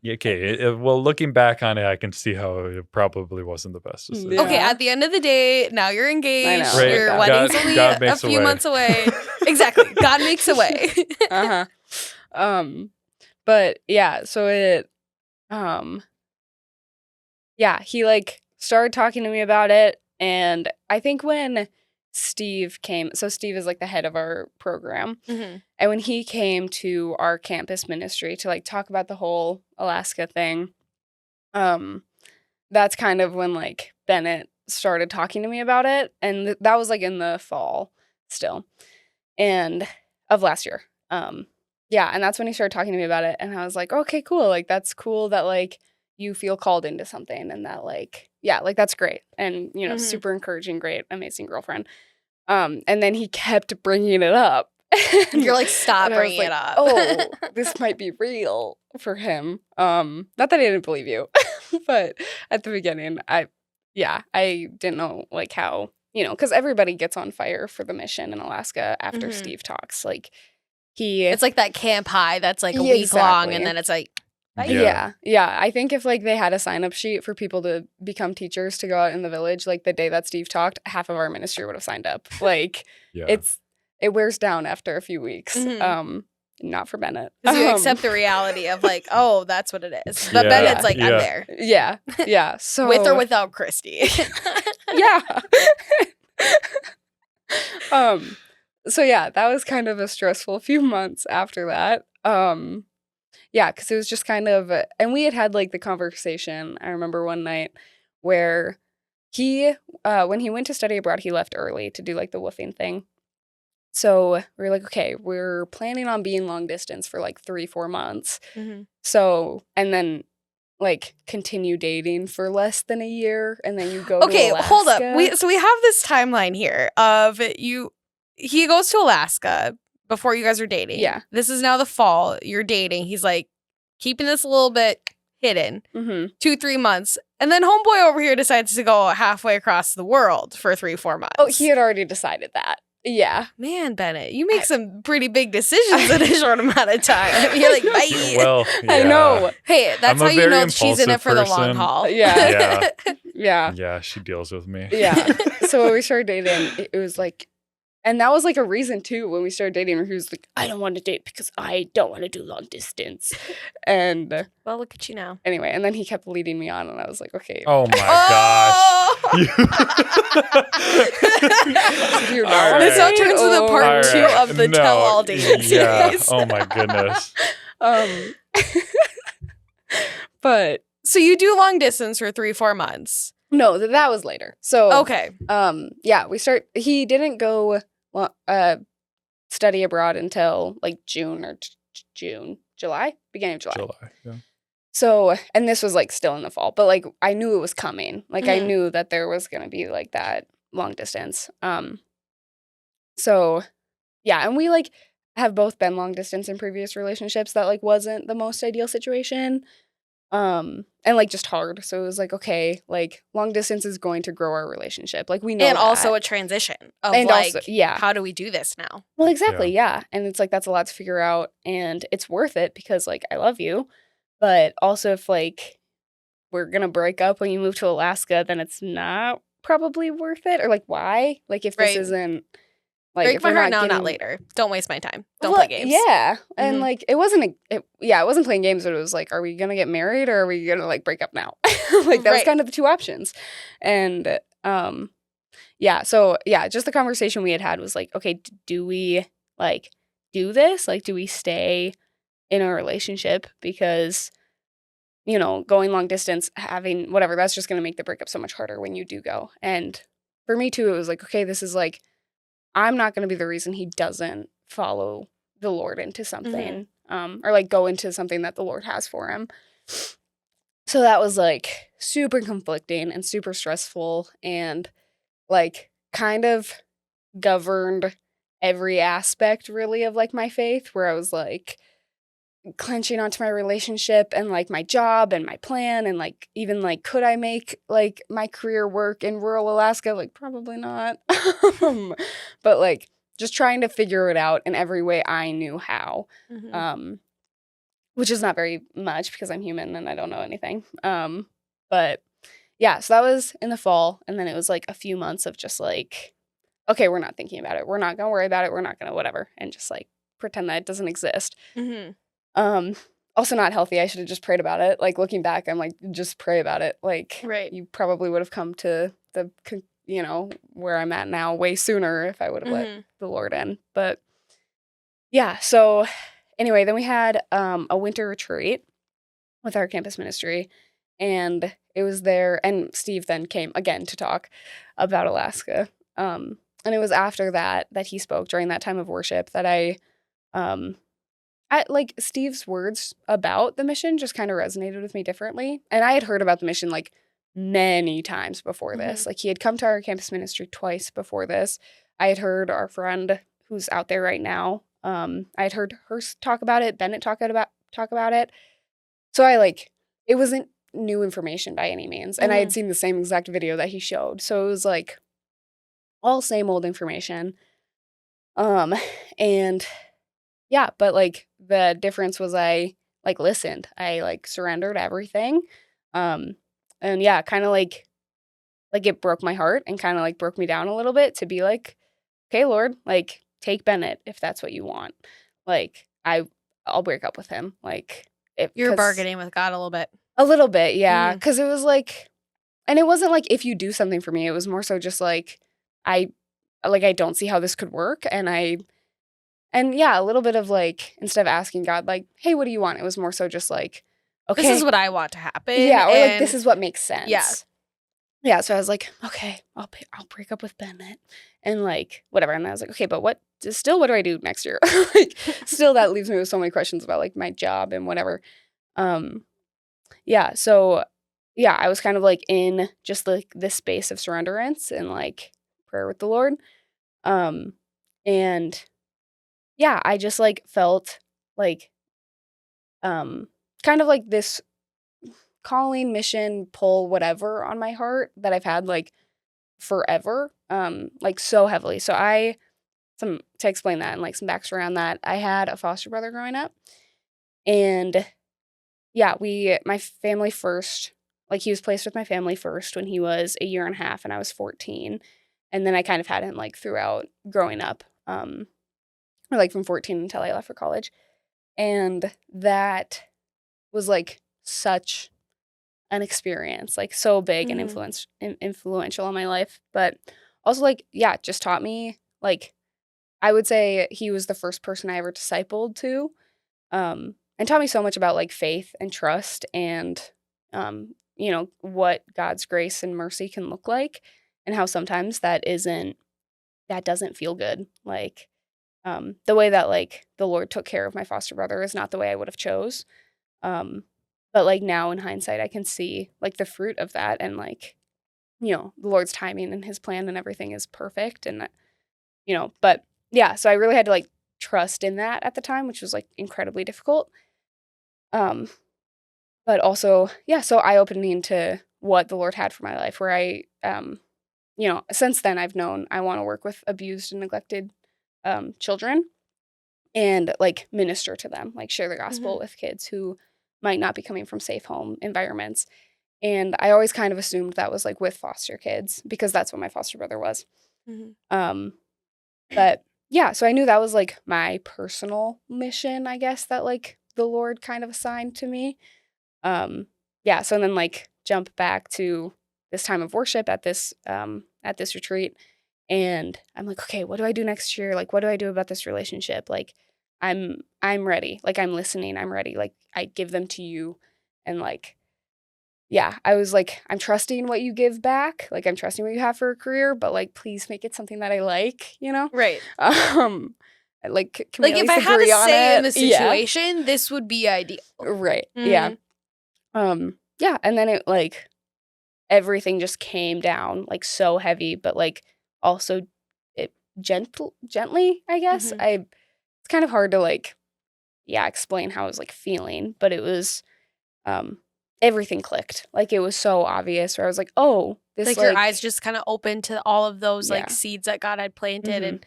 Okay. Well, looking back on it, I can see how it probably wasn't the best decision. Yeah. Okay, at the end of the day, now you're engaged. I know. Right. Your God- wedding's only God a makes a few way. months away. Exactly. God makes a way. But yeah, so it he like started talking to me about it, and I think when Steve came, so Steve is like the head of our program, Mhm. and when he came to our campus ministry to like talk about the whole Alaska thing, that's kind of when like Bennett started talking to me about it, and that was like in the fall still, and of last year. And that's when he started talking to me about it, and I was like, okay, cool, like that's cool that like you feel called into something, and that like like that's great, and Mhm. super encouraging, great, amazing girlfriend. And then he kept bringing it up. You're like, stop And I was bringing like, it up. Oh, this might be real for him. Not that I didn't believe you, but at the beginning, I didn't know like how, because everybody gets on fire for the mission in Alaska after Mhm. Steve talks. Like It's like that camp high that's like a week long, Exactly. and then it's like, bye. Yeah. I think if like they had a sign up sheet for people to become teachers to go out in the village, like the day that Steve talked, half of our ministry would have signed up. Like Yeah. it wears down after a few weeks. Mhm. Not for Bennett. Because you accept the reality of like, oh, that's what it is. But Bennett's like, I'm Yeah. there. Yeah. So With or without Christy. yeah. So yeah, that was kind of a stressful few months after that. Because it was just kind of, and we had like the conversation. I remember one night where he, when he went to study abroad, he left early to do like the woofing thing. So we were like, okay, we're planning on being long distance for like 3-4 months. Mhm. So, and then like continue dating for less than a year, and then you go Okay, to Alaska. hold up. We have this timeline here of he goes to Alaska before you guys are dating. Yeah. This is now the fall. You're dating. He's like keeping this a little bit hidden. Mm-hmm. 2-3 months. And then homeboy over here decides to go halfway across the world for 3-4 months. Oh, he had already decided that. Yeah. Man, Bennett, you make some pretty big decisions in a short amount of time. You're like, bye. Well, I know. Hey, that's I'm a how you very know she's in it impulsive for the long person. haul. Yeah. Yeah. Yeah. Yeah, she deals with me. Yeah. So when we started dating, it was like, and that was like a reason too, when we started dating, where he was like, I don't want to date because I don't want to do long distance. And Well, look at you now. anyway, and then he kept leading me on, and I was like, okay. Oh my gosh. Do you know All what This right. now turns into the part All 2 right. of the No, tell-all dating Yeah. series. Oh my goodness. But So you do long distance for 3-4 months. no, that was later. So Okay. he didn't go study abroad until like June or July, beginning of July. Yeah. So, and this was like still in the fall, but like I knew it was coming. Like I Mhm. knew that there was going to be like that long distance. So yeah, and we like have both been long distance in previous relationships that like wasn't the most ideal situation. And like just hard. So it was like, okay, like long distance is going to grow our relationship. Like we know And also that. a transition of And like, also, yeah. how do we do this now? Well, exactly, yeah. And it's like that's a lot to figure out, and it's worth it because like I love you, but also if like we're gonna break up when you move to Alaska, then it's not probably worth it. Or like why? Like if this Right. isn't like Break if my we're heart now, getting... not later. Don't waste my time. Don't Well, play games. Yeah, and Mhm. like it wasn't it wasn't playing games, but it was like, are we gonna get married or are we gonna like break up now? Like that was Right. kind of the two options, and just the conversation we had was like, okay, do we like do this? Like, do we stay in a relationship? Because, you know, going long distance, having whatever, that's just going to make the breakup so much harder when you do go. And for me too, it was like, okay, this is like, I'm not going to be the reason he doesn't follow the Lord into something, or like go into something that the Lord has for him. So that was like super conflicting and super stressful, and like kind of governed every aspect really of like my faith, where I was like clenching onto my relationship and like my job and my plan, and like even like could I make like my career work in rural Alaska? Like probably not. But like just trying to figure it out in every way I knew how. Which is not very much because I'm human and I don't know anything. But yeah, so that was in the fall, and then it was like a few months of just like, okay, we're not thinking about it. We're not gonna worry about it. We're not gonna whatever, and just like pretend that it doesn't exist. Also not healthy. I should have just prayed about it. Like looking back, I'm like, just pray about it. Like you probably would have come to the, you know, where I'm at now way sooner if I would have let the Lord in. But yeah, so anyway, then we had a winter retreat with our campus ministry, and it was there, and Steve then came again to talk about Alaska. And it was after that he spoke during that time of worship that I like Steve's words about the mission just kind of resonated with me differently. And I had heard about the mission like many times before this. Like he had come to our campus ministry twice before this. I had heard our friend who's out there right now, I had heard her talk about it, Bennett talk about it. So I like, it wasn't new information by any means. And I had seen the same exact video that he showed. So it was like all same old information. And yeah, but like the difference was I like listened. I like surrendered everything. And yeah, kind of like it broke my heart and kind of like broke me down a little bit to be like, okay, Lord, like take Bennett if that's what you want. Like I'll break up with him. Like you're bargaining with God a little bit. A little bit, yeah. Because it was like, and it wasn't like if you do something for me. It was more so just like I don't see how this could work, and yeah, a little bit of like, instead of asking God, like, hey, what do you want? It was more so just like, okay. This is what I want to happen. Yeah, or like, this is what makes sense. Yeah. Yeah, so I was like, okay, I'll break up with Bennett and like, whatever. And I was like, okay, but what do I do next year? Like, still that leaves me with so many questions about like my job and whatever. Yeah, so yeah, I was kind of like in just like this space of surrenderance and like prayer with the Lord. And yeah, I just like felt like kind of like this calling, mission, pull, whatever on my heart that I've had like forever, like so heavily. So to explain that and like some backstory on that, I had a foster brother growing up, and yeah, my family first, like he was placed with my family first when he was a year and a half and I was 14. And then I kind of had him like throughout growing up, or like from 14 until I left for college. And that was like such an experience, like so big and influential on my life. But also like, yeah, just taught me, like, I would say he was the first person I ever discipled to, and taught me so much about like faith and trust and, you know, what God's grace and mercy can look like, and how sometimes that doesn't feel good. Like, the way that like the Lord took care of my foster brother is not the way I would have chose. But like now in hindsight, I can see like the fruit of that, and like, you know, the Lord's timing and his plan and everything is perfect. And, you know, but yeah, so I really had to like trust in that at the time, which was like incredibly difficult. But also, yeah, so eye-opening to what the Lord had for my life, where I, you know, since then I've known I want to work with abused and neglected children and like minister to them, like share the gospel with kids who might not be coming from safe home environments. And I always kind of assumed that was like with foster kids because that's what my foster brother was. But yeah, so I knew that was like my personal mission, I guess, that like the Lord kind of assigned to me. Yeah, so then like jump back to this time of worship at this retreat, and I'm like, okay, what do I do next year? Like, what do I do about this relationship? Like, I'm ready. Like, I'm listening. I'm ready. Like, I give them to you. And like, yeah, I was like, I'm trusting what you give back. Like, I'm trusting what you have for a career, but like, please make it something that I like, you know? Right. Like, can we Like at if I least had agree a on say it? in the situation, this would be ideal. Right. Mhm. Yeah. Yeah. And then it like, everything just came down like so heavy, but like also it gently, I guess. Mhm. It's kind of hard to like, explain how I was like feeling, but it was, everything clicked. Like, it was so obvious where I was like, oh, this Like your eyes just kind of open to all of those like Yeah. seeds that God had planted. Mhm. And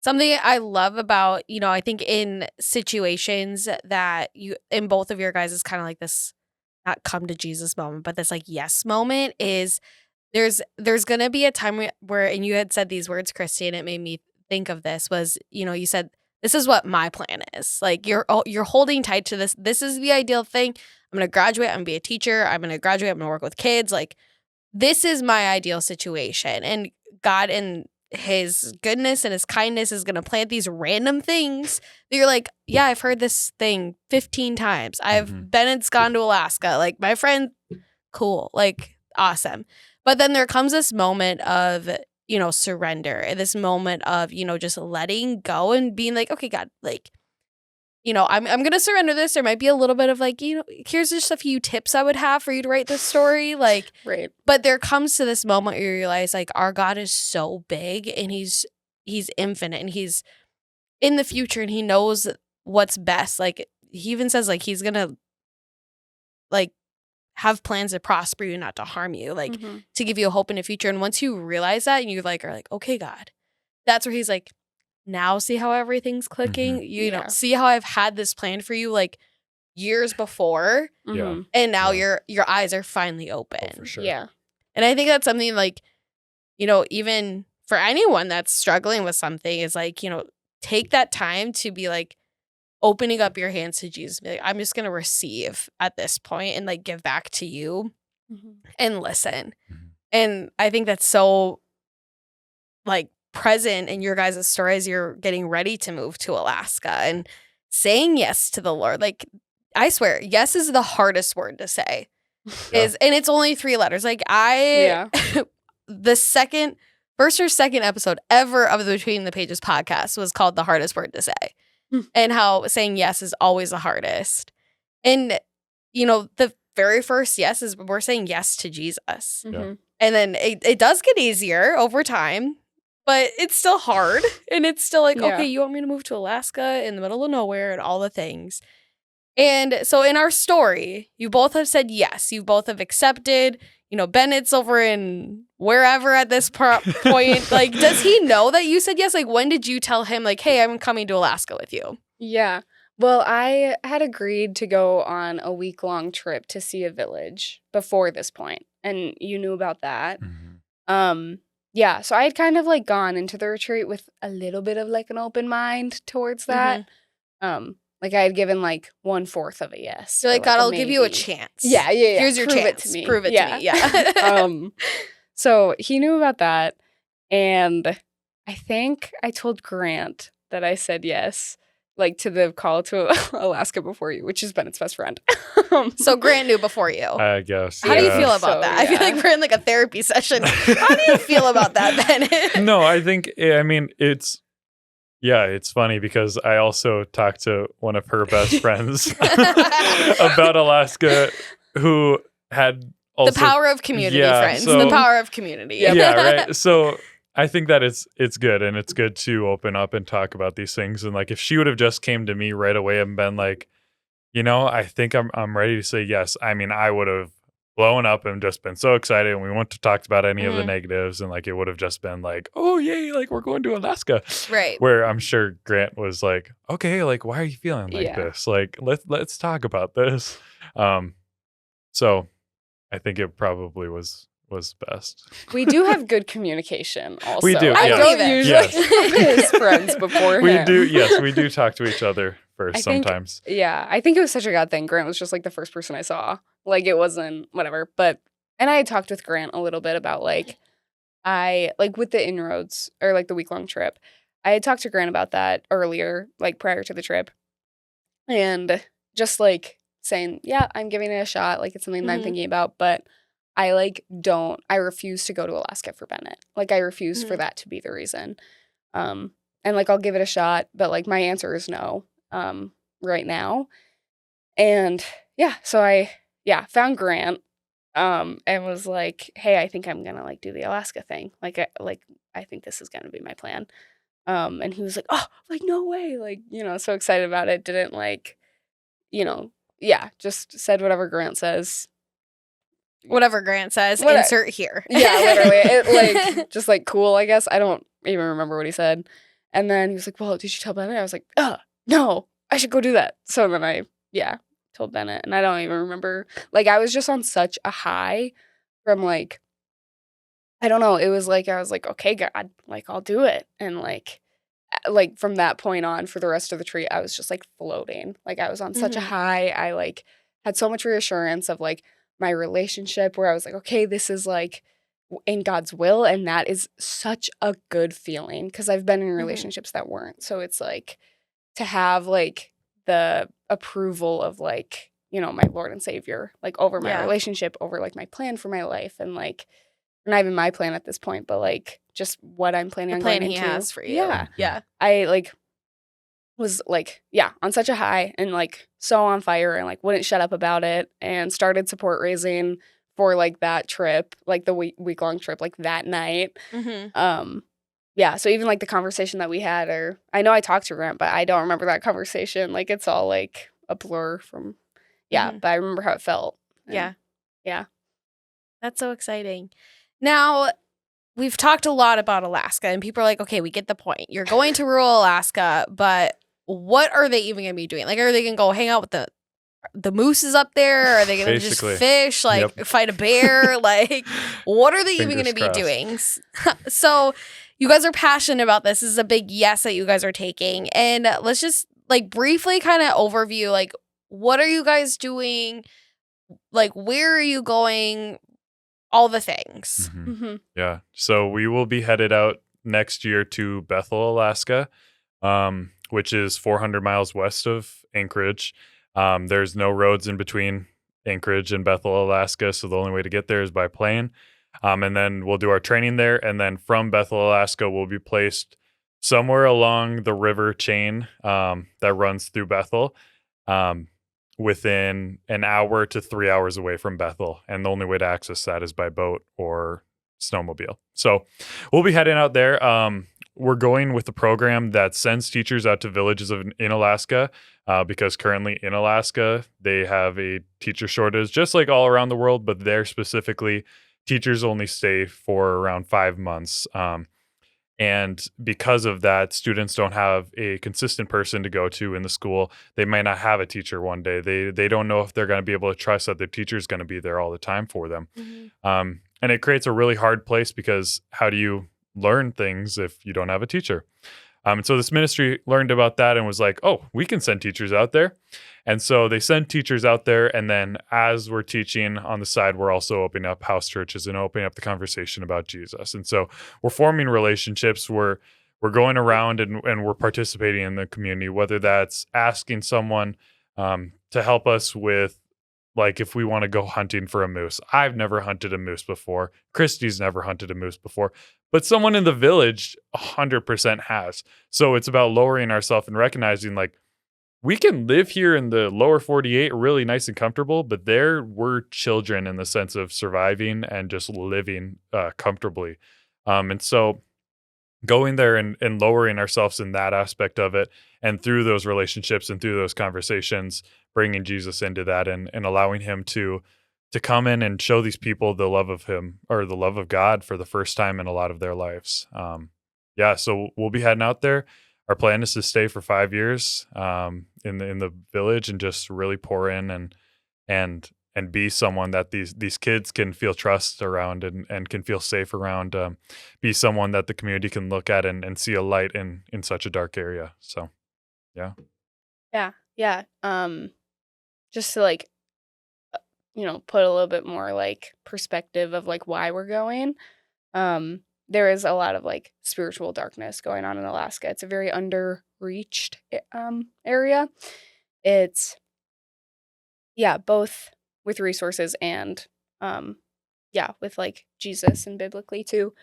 something I love about, I think in situations that you, in both of your guys is kind of like this, not come to Jesus moment, but this like yes moment is there's going to be a time where, and you had said these words, Christy, and it made me think of this was, you said, this is what my plan is. Like you're holding tight to this. This is the ideal thing. I'm going to graduate. I'm going to be a teacher. I'm going to graduate. I'm going to work with kids. Like this is my ideal situation. And God in his goodness and his kindness is going to plant these random things that you're like, yeah, I've heard this thing 15 times. Bennett's gone to Alaska. Like my friend, cool, like awesome. But then there comes this moment of, surrender, and this moment of, just letting go and being like, okay, God, like, I'm going to surrender this. There might be a little bit of like, here's just a few tips I would have for you to write this story. Like, Right. but there comes to this moment where you realize like our God is so big and he's infinite and he's in the future and he knows what's best. Like he even says like he's going to like have plans to prosper you, not to harm you, like to give you a hope in the future. And once you realize that and you like are like, okay, God, that's where he's like, now see how everything's clicking. You know, see how I've had this plan for you like years before. Yeah. And now your eyes are finally open. Oh, for sure. Yeah. And I think that's something like, even for anyone that's struggling with something is like, take that time to be like opening up your hands to Jesus. Be like, I'm just going to receive at this point and like give back to you and listen. And I think that's so like present in your guys' story as you're getting ready to move to Alaska and saying yes to the Lord. Like, I swear, yes is the hardest word to say. And it's only 3 letters. Like the first or second episode ever of the Between the Pages podcast was called The Hardest Word to Say. And how saying yes is always the hardest. And, the very first yes is we're saying yes to Jesus. And then it does get easier over time, but it's still hard. And it's still like, okay, you want me to move to Alaska in the middle of nowhere and all the things. And so in our story, you both have said yes. You both have accepted. Bennett's over in wherever at this point. Like, does he know that you said yes? Like, when did you tell him, like, hey, I'm coming to Alaska with you? Yeah. Well, I had agreed to go on a week-long trip to see a village before this point, and you knew about that. Yeah, so I had kind of like gone into the retreat with a little bit of like an open mind towards that. Like I had given like 1/4 of a yes. So like, God, I'll give you a chance. Yeah. Here's your Prove chance. It to me. Prove it to me. Yeah. So he knew about that, and I think I told Grant that I said yes, like to the call to Alaska before you, which is Bennett's best friend. So Grant knew before you. I guess. How do you feel about that? I feel like we're in like a therapy session. How do you feel about that, Bennett? No, I think, it's funny because I also talked to one of her best friends about Alaska who had also the power of community, friends. So, the power of community. Yeah, right. So I think that it's good, and it's good to open up and talk about these things. And like, if she would have just came to me right away and been like, I think I'm ready to say yes. I mean, I would have blown up and just been so excited, and we wouldn't have talked about any of the negatives, and like it would have just been like, oh yay, like we're going to Alaska, right? Where I'm sure Grant was like, okay, like why are you feeling like this? Like let's talk about this. So I think it probably was best. We do have good communication also. We do. I don't usually his friends before we do. Yes, we do talk to each other first sometimes. I think it was such a God thing. Grant was just like the first person I saw. Like it wasn't whatever. And I had talked with Grant a little bit about like with the inroads or like the week-long trip. I had talked to Grant about that earlier, like prior to the trip. and just like saying, yeah, I'm giving it a shot. Like, it's something that I'm thinking about, but I refuse to go to Alaska for Bennett. Like, I refuse for that to be the reason. And like, I'll give it a shot, but like, my answer is no, right now. And so I found Grant, and was like, hey, I think I'm gonna like do the Alaska thing. I think this is gonna be my plan. And he was like, oh, like, no way. Like, so excited about it. Didn't like, just said whatever Grant says. Whatever Grant says, insert here. Yeah, literally. It like, just like, cool, I guess. I don't even remember what he said. And then he was like, well, did you tell Bennett? I was like, no, I should go do that. So then I told Bennett, and I don't even remember. Like, I was just on such a high from like, I don't know. It was like, I was like, okay, God, like, I'll do it. And like from that point on for the rest of the trip, I was just like floating. Like, I was on such a high. I like had so much reassurance of like my relationship where I was like, okay, this is like in God's will. And that is such a good feeling because I've been in relationships that weren't. So it's like to have like the approval of like, my Lord and Savior, like over my relationship, over like my plan for my life, and like not even my plan at this point, but like just what I'm planning on going into. The plan he has for you. Yeah. I like was like, on such a high and like so on fire and like wouldn't shut up about it, and started support raising for like that trip, like the week-long trip, like that night. So even like the conversation that we had, or I know I talked to Grant, but I don't remember that conversation. Like, it's all like a blur from, but I remember how it felt. And, yeah. That's so exciting. Now, we've talked a lot about Alaska, and people are like, okay, we get the point. You're going to rural Alaska, but what are they even going to be doing? Like, are they going to go hang out with the mooses up there? Are they going to just fish, like fight a bear? Like, what are they even going to be doing? So you guys are passionate about this. This is a big yes that you guys are taking. And let's just like briefly kind of overview, like, what are you guys doing? Like, where are you going? All the things. Yeah. So we will be headed out next year to Bethel, Alaska, which is 400 miles west of Anchorage. There's no roads in between Anchorage and Bethel, Alaska. So the only way to get there is by plane. And then we'll do our training there. And then from Bethel, Alaska, we'll be placed somewhere along the river chain that runs through Bethel, within an hour to 3 hours away from Bethel. And the only way to access that is by boat or snowmobile. So we'll be heading out there. We're going with a program that sends teachers out to villages in Alaska, because currently in Alaska, they have a teacher shortage, just like all around the world, but there specifically, teachers only stay for around 5 months. And because of that, students don't have a consistent person to go to in the school. They might not have a teacher one day. They don't know if they're going to be able to trust that their teacher is going to be there all the time for them. And it creates a really hard place, because how do you learn things if you don't have a teacher? And so this ministry learned about that and was like, oh, we can send teachers out there. And so they send teachers out there. And then as we're teaching on the side, we're also opening up house churches and opening up the conversation about Jesus. And so we're forming relationships. We're going around and we're participating in the community, whether that's asking someone to help us with, like, if we want to go hunting for a moose. I've never hunted a moose before. Christy's never hunted a moose before. But someone in the village 100% has. So it's about lowering ourselves and recognizing, like, we can live here in the lower 48 really nice and comfortable, but there we're children in the sense of surviving and just living comfortably. And so going there and lowering ourselves in that aspect of it, and through those relationships and through those conversations, bringing Jesus into that and allowing him to come in and show these people the love of him, or the love of God, for the first time in a lot of their lives. So we'll be heading out there. Our plan is to stay for 5 years in the village and just really pour in and be someone that these kids can feel trust around and can feel safe around. Be someone that the community can look at and see a light in such a dark area. So, yeah. Yeah. Just to like, put a little bit more like perspective of like why we're going. There is a lot of like spiritual darkness going on in Alaska. It's a very underreached area. it's both with resources and with like Jesus and biblically too.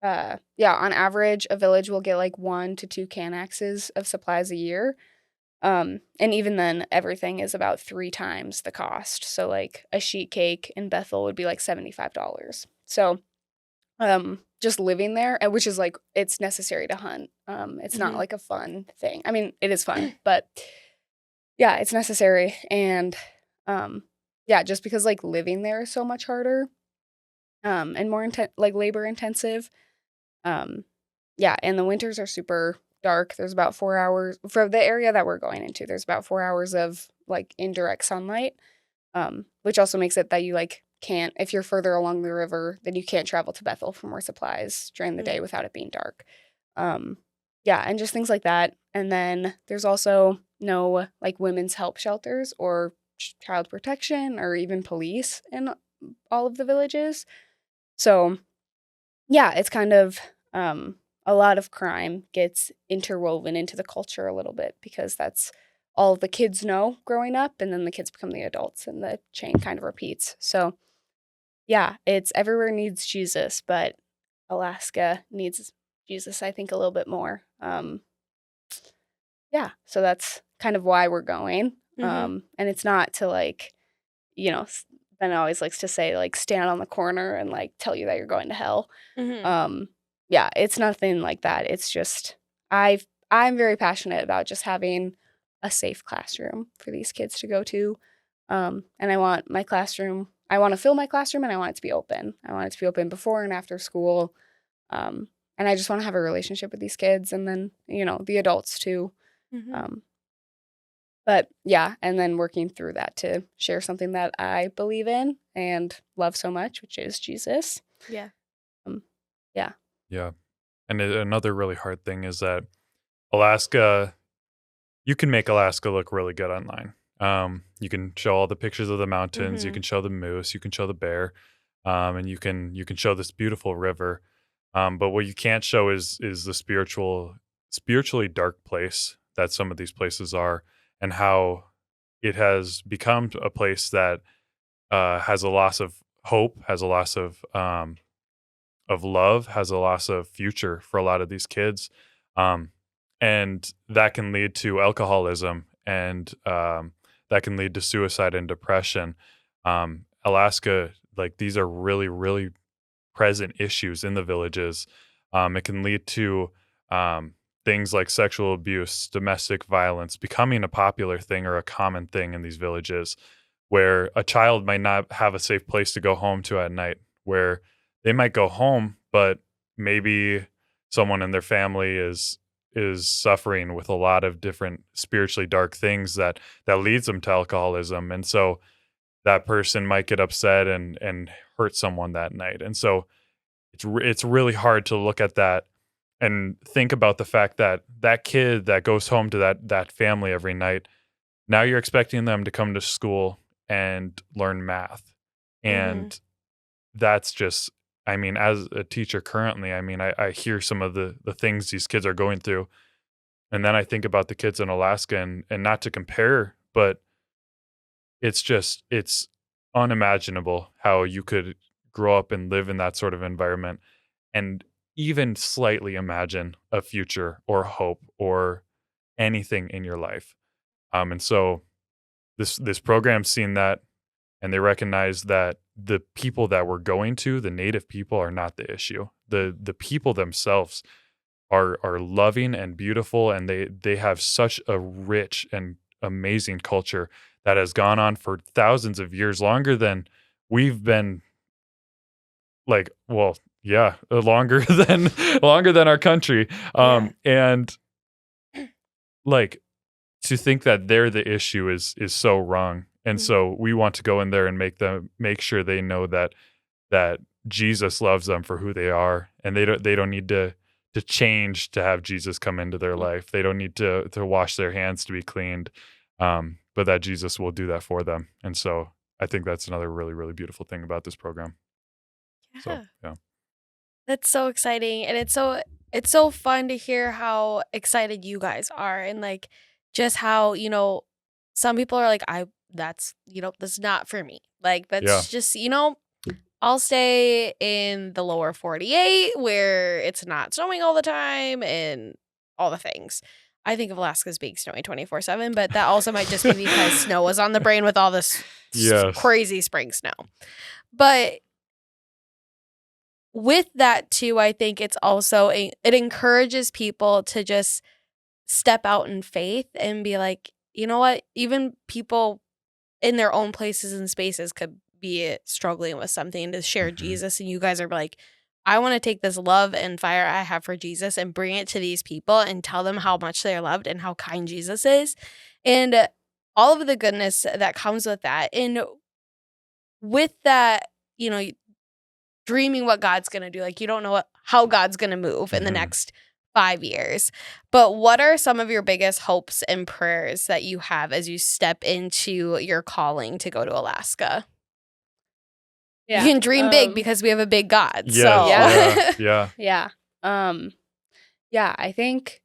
On average, a village will get like 1 to 2 Canaxes of supplies a year. And even then, everything is about 3 times the cost. So like a sheet cake in Bethel would be like $75. So just living there, and which is like it's necessary to hunt. It's not like a fun thing. I mean, it is fun, but yeah, it's necessary. And just because like living there is so much harder, and more like labor intensive. And the winters are super dark. There's about 4 hours for the area that we're going into. There's about 4 hours of like indirect sunlight, which also makes it that you like can't, if you're further along the river, then you can't travel to Bethel for more supplies during the day without it being dark. And just things like that. And then there's also no like women's help shelters or child protection or even police in all of the villages. So it's kind of a lot of crime gets interwoven into the culture a little bit because that's all the kids know growing up, and then the kids become the adults and the chain kind of repeats. So it's everywhere needs Jesus, but Alaska needs Jesus, I think, a little bit more. So that's kind of why we're going. And it's not to like, Ben always likes to say like stand on the corner and like tell you that you're going to hell. It's nothing like that. It's just I'm very passionate about just having a safe classroom for these kids to go to. And I want I want to fill my classroom, and I want it to be open. I want it to be open before and after school. And I just want to have a relationship with these kids, and then, the adults too. And then working through that to share something that I believe in and love so much, which is Jesus. Yeah. Yeah. And another really hard thing is that Alaska, you can make Alaska look really good online. You can show all the pictures of the mountains, you can show the moose, you can show the bear, and you can show this beautiful river. But what you can't show is the spiritually dark place that some of these places are, and how it has become a place that has a loss of hope, has a loss of love, has a loss of future for a lot of these kids. And that can lead to alcoholism, and that can lead to suicide and depression. Alaska, like, these are really, really present issues in the villages. It can lead to things like sexual abuse, domestic violence becoming a popular thing or a common thing in these villages, where a child might not have a safe place to go home to at night, where they might go home, but maybe someone in their family is suffering with a lot of different spiritually dark things that leads them to alcoholism. And so that person might get upset and hurt someone that night. And so it's really hard to look at that and think about the fact that that kid that goes home to that family every night, now you're expecting them to come to school and learn math. And that's just, I mean, as a teacher currently, I mean, I hear some of the things these kids are going through. And then I think about the kids in Alaska, and not to compare, but it's unimaginable how you could grow up and live in that sort of environment and even slightly imagine a future or hope or anything in your life. And so this program's seen that, and they recognize that the people that we're going to, the native people, are not the issue. The people themselves are loving and beautiful, and they have such a rich and amazing culture that has gone on for thousands of years, longer than we've been, like, well, yeah, longer than our country. And like, to think that they're the issue is so wrong. And so we want to go in there and make sure they know that Jesus loves them for who they are, and they don't need to change to have Jesus come into their life. They don't need to wash their hands to be cleaned, but that Jesus will do that for them. And so I think that's another really, really beautiful thing about this program. Yeah. So, yeah. That's so exciting, and it's so fun to hear how excited you guys are, and like just how, some people are like, that's not for me. Like, that's Yeah. just, I'll stay in the lower 48 where it's not snowing all the time and all the things. I think of Alaska as being snowy 24/7, but that also might just be because snow was on the brain with all this Yes. crazy spring snow. But with that too, I think it's also it encourages people to just step out in faith and be like, you know what? Even people in their own places and spaces could be struggling with something to share Jesus. And you guys are like, I want to take this love and fire I have for Jesus and bring it to these people and tell them how much they're loved and how kind Jesus is. And all of the goodness that comes with that. And with that, dreaming what God's going to do. Like, you don't know how God's going to move in the next 5 years. But what are some of your biggest hopes and prayers that you have as you step into your calling to go to Alaska? Yeah. You can dream big because we have a big God. Yes, So yeah. Yeah. I think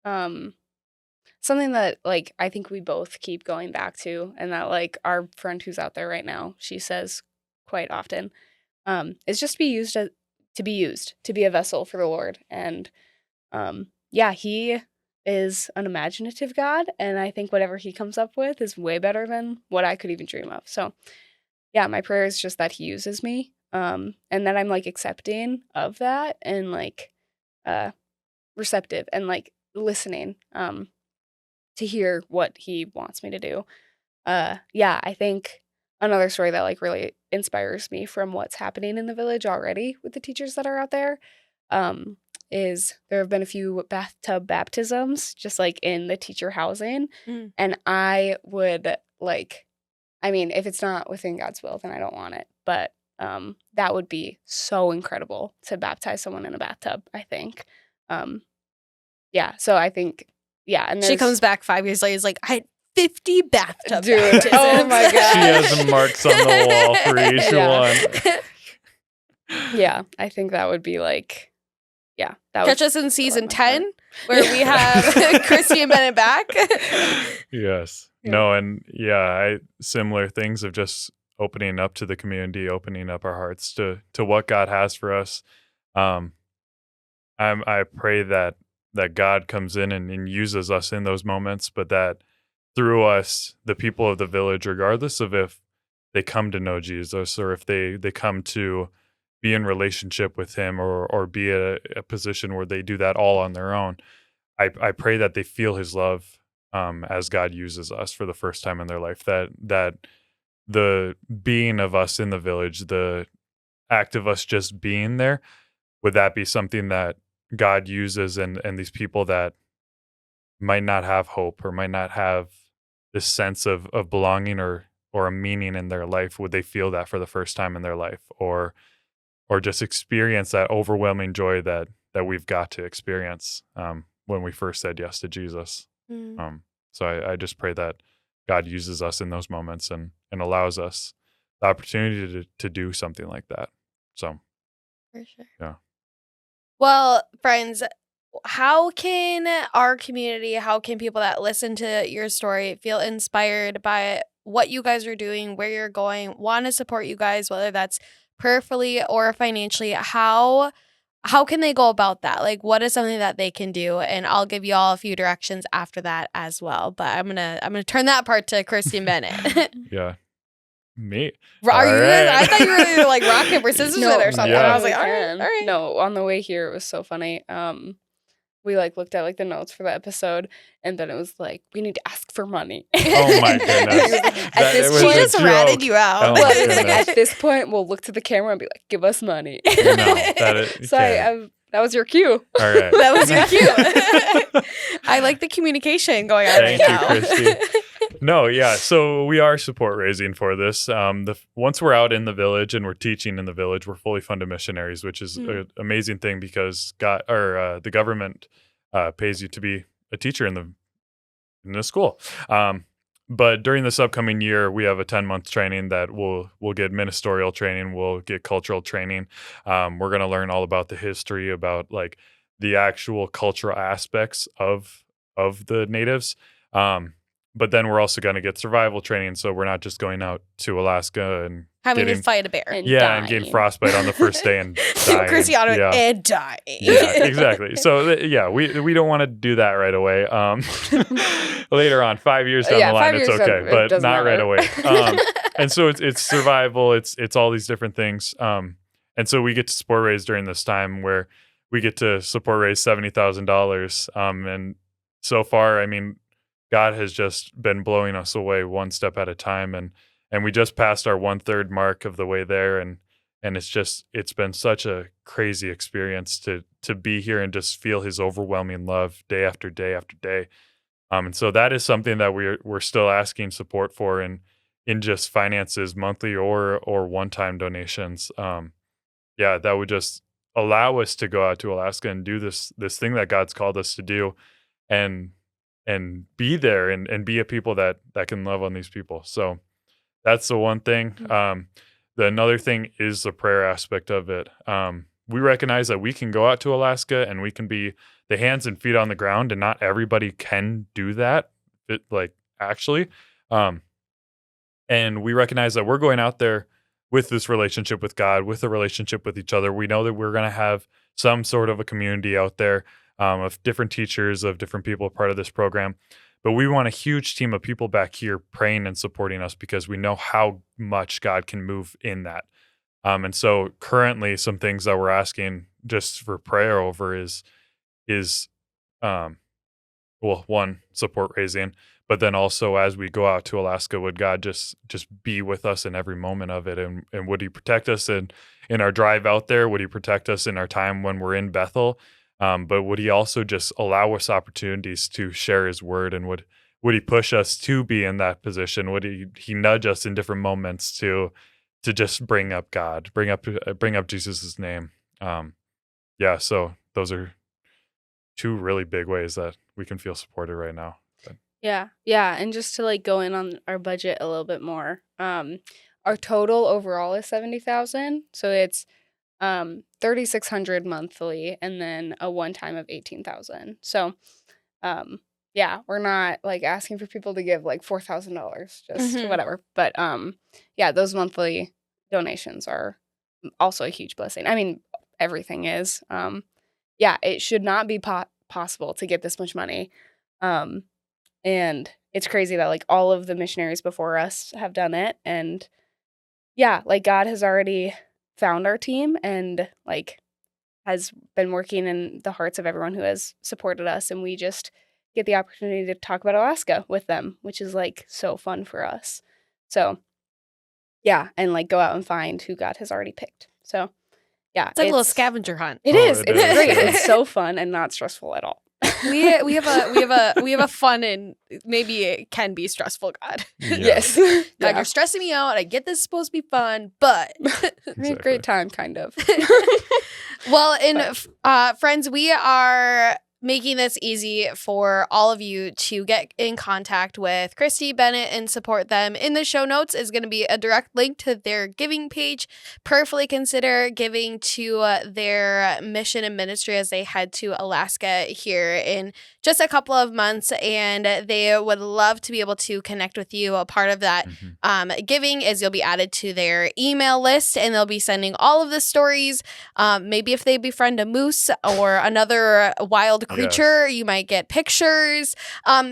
something that like I think we both keep going back to, and that like our friend who's out there right now, she says quite often, is just to be a vessel for the Lord. And he is an imaginative God, and I think whatever he comes up with is way better than what I could even dream of. So yeah, my prayer is just that he uses me, and that I'm like accepting of that and like receptive and like listening to hear what he wants me to do. I think another story that like really inspires me from what's happening in the village already with the teachers that are out there is there have been a few bathtub baptisms just like in the teacher housing. And I would like, I mean, if it's not within God's will, then I don't want it. But that would be so incredible to baptize someone in a bathtub, I think. So I think, and she comes back 5 years later, is like, I had 50 bathtub Dude, baptisms. oh my God. She has marks on the wall for each one. Yeah, I think that would be like, Catch us in season 10 where we have Christy and Bennett back. Yes. Yeah. No, and similar things of just opening up to the community, opening up our hearts to what God has for us. I pray that God comes in and uses us in those moments, but that through us, the people of the village, regardless of if they come to know Jesus or if they come to be in relationship with him or be a position where they do that all on their own, I pray that they feel his love as God uses us for the first time in their life, that the being of us in the village, the act of us just being there, would that be something that God uses and these people that might not have hope or might not have this sense of belonging or a meaning in their life, would they feel that for the first time in their life or just experience that overwhelming joy that we've got to experience when we first said yes to Jesus. So I just pray that God uses us in those moments and allows us the opportunity to do something like that. So For sure. Yeah. Well, friends, how can our community, how can people that listen to your story feel inspired by what you guys are doing, where you're going, want to support you guys, whether that's prayerfully or financially? How can they go about that? Like, what is something that they can do? And I'll give you all a few directions after that as well. But I'm gonna turn that part to Christy and Bennett. Yeah. Me. Are you? Right. I thought you were gonna like rock paper scissors No, it or something. yeah. I was like, we all can. right. No, on the way here, it was so funny. We like looked at like the notes for the episode, and then it was like, we need to ask for money. Oh my goodness. At this It was She point, a just joke. ratted you out. Oh my well, it was like, goodness. at this point, we'll look to the camera and be like, give us money. No, that is, So that was your cue. all right. That was your cue. I like the communication going on right Thank you, now. Christy. No, yeah. So we are support raising for this. Once we're out in the village and we're teaching in the village, we're fully funded missionaries, which is an amazing thing because the government pays you to be a teacher in the school. But during this upcoming year, we have a 10-month training that we'll get ministerial training, we'll get cultural training. We're going to learn all about the history, about like the actual cultural aspects of the natives. But then we're also going to get survival training. So we're not just going out to Alaska and having to fight a bear. And and getting frostbite on the first day and dying. Cristiano and dying. Yeah, exactly. So we don't want to do that right away. Later on, 5 years down the line, it's okay, but not right away. And so it's survival. It's all these different things. And so we get to support raise during this time where we get to support raise $70,000. And so far, I mean, God has just been blowing us away one step at a time. And we just passed our 1/3 mark of the way there. And it's been such a crazy experience to be here and just feel his overwhelming love day after day after day. And so that is something that we're still asking support for in just finances, monthly or one-time donations. That would just allow us to go out to Alaska and do this thing that God's called us to do, and be there and be a people that can love on these people. So that's the one thing. The another thing is the prayer aspect of it. We recognize that we can go out to Alaska and we can be the hands and feet on the ground, and not everybody can do that. Actually. And we recognize that we're going out there with this relationship with God, with a relationship with each other. We know that we're going to have some sort of a community out there of different teachers, of different people part of this program. But we want a huge team of people back here praying and supporting us because we know how much God can move in that. And so currently some things that we're asking just for prayer over is one, support raising, but then also as we go out to Alaska, would God just be with us in every moment of it? And would he protect us in our drive out there? Would he protect us in our time when we're in Bethel? But would he also just allow us opportunities to share his word? And would he push us to be in that position? Would he nudge us in different moments to just bring up God, bring up Jesus's name? So those are two really big ways that we can feel supported right now. Yeah. And just to go in on our budget a little bit more, our total overall is $70,000. So it's $3,600 monthly, and then a one-time of $18,000. So, we're not asking for people to give $4,000, just whatever. But those monthly donations are also a huge blessing. I mean, everything is. It should not be possible to get this much money. And it's crazy that all of the missionaries before us have done it. And God has already found our team and has been working in the hearts of everyone who has supported us. And we just get the opportunity to talk about Alaska with them, which is so fun for us. So and go out and find who God has already picked. So it's like a little scavenger hunt. It is. It's great. It's so fun and not stressful at all. we have a fun and maybe it can be stressful God. Yeah. Yes. God, you're stressing me out. I get this is supposed to be fun, but we had a great time, kind of. Well, friends, we are making this easy for all of you to get in contact with Christy, Bennett, and support them. In the show notes is going to be a direct link to their giving page. Prayerfully consider giving to their mission and ministry as they head to Alaska here in just a couple of months, and they would love to be able to connect with you. A part of that giving is you'll be added to their email list, and they'll be sending all of the stories. Maybe if they befriend a moose or another wild creature, you might get pictures.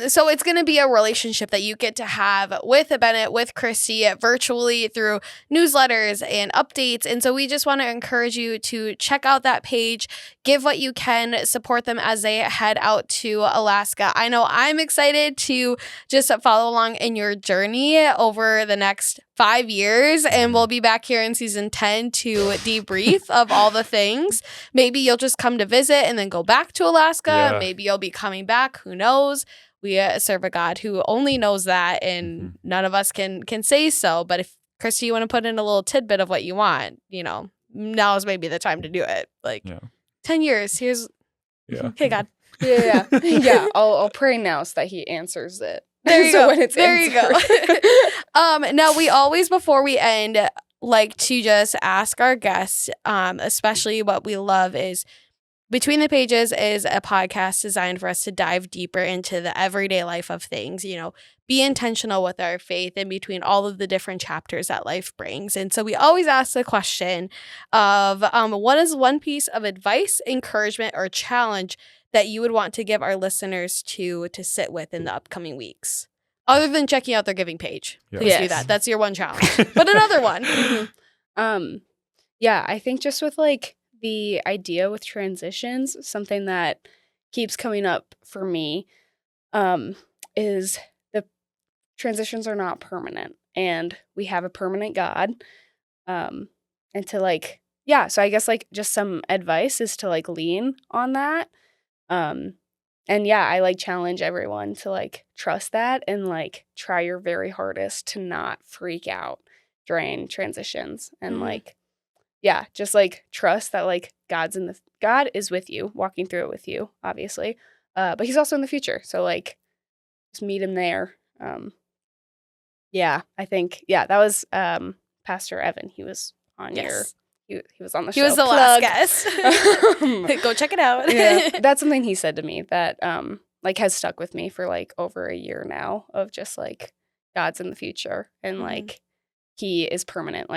So it's going to be a relationship that you get to have with Bennett, with Christy, virtually through newsletters and updates. And so we just want to encourage you to check out that page, give what you can, support them as they head out to Alaska. I know I'm excited to just follow along in your journey over the next 5 years, and we'll be back here in season 10 to debrief of all the things. Maybe you'll just come to visit and then go back to Alaska. Yeah. Maybe you'll be coming back. Who knows? We serve a God who only knows that, and none of us can say so. But if, Christy, you want to put in a little tidbit of what you want, now is maybe the time to do it. 10 years, here's, hey, God. Yeah. I'll pray now so that he answers it. There you go. When it's there you go. Now, we always, before we end, like to just ask our guests, especially what we love is Between the Pages is a podcast designed for us to dive deeper into the everyday life of things, be intentional with our faith in between all of the different chapters that life brings. And so we always ask the question of what is one piece of advice, encouragement, or challenge that you would want to give our listeners to sit with in the upcoming weeks? Other than checking out their giving page. Please do that. That's your one challenge. But another one. Yeah, I think just with the idea with transitions, something that keeps coming up for me is the transitions are not permanent, and we have a permanent God. And to so I guess just some advice is to lean on that. And I challenge everyone to trust that and try your very hardest to not freak out during transitions and just trust that God is with you, walking through it with you, obviously. But he's also in the future. So just meet him there. I think that was Pastor Evan. He was on he was on the show. He was the last guest. Go check it out. Yeah, that's something he said to me that has stuck with me for over a year now, of just God's in the future and he is permanent.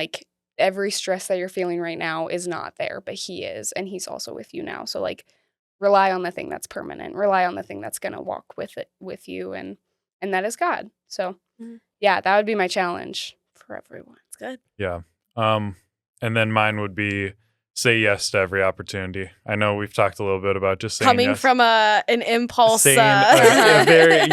Every stress that you're feeling right now is not there, but he is, and he's also with you now. So rely on the thing that's permanent, rely on the thing that's going to walk with you. And that is God. So that would be my challenge for everyone. It's good. Yeah. And then mine would be say yes to every opportunity. I know we've talked a little bit about just saying coming yes. from an impulse. Saying a very,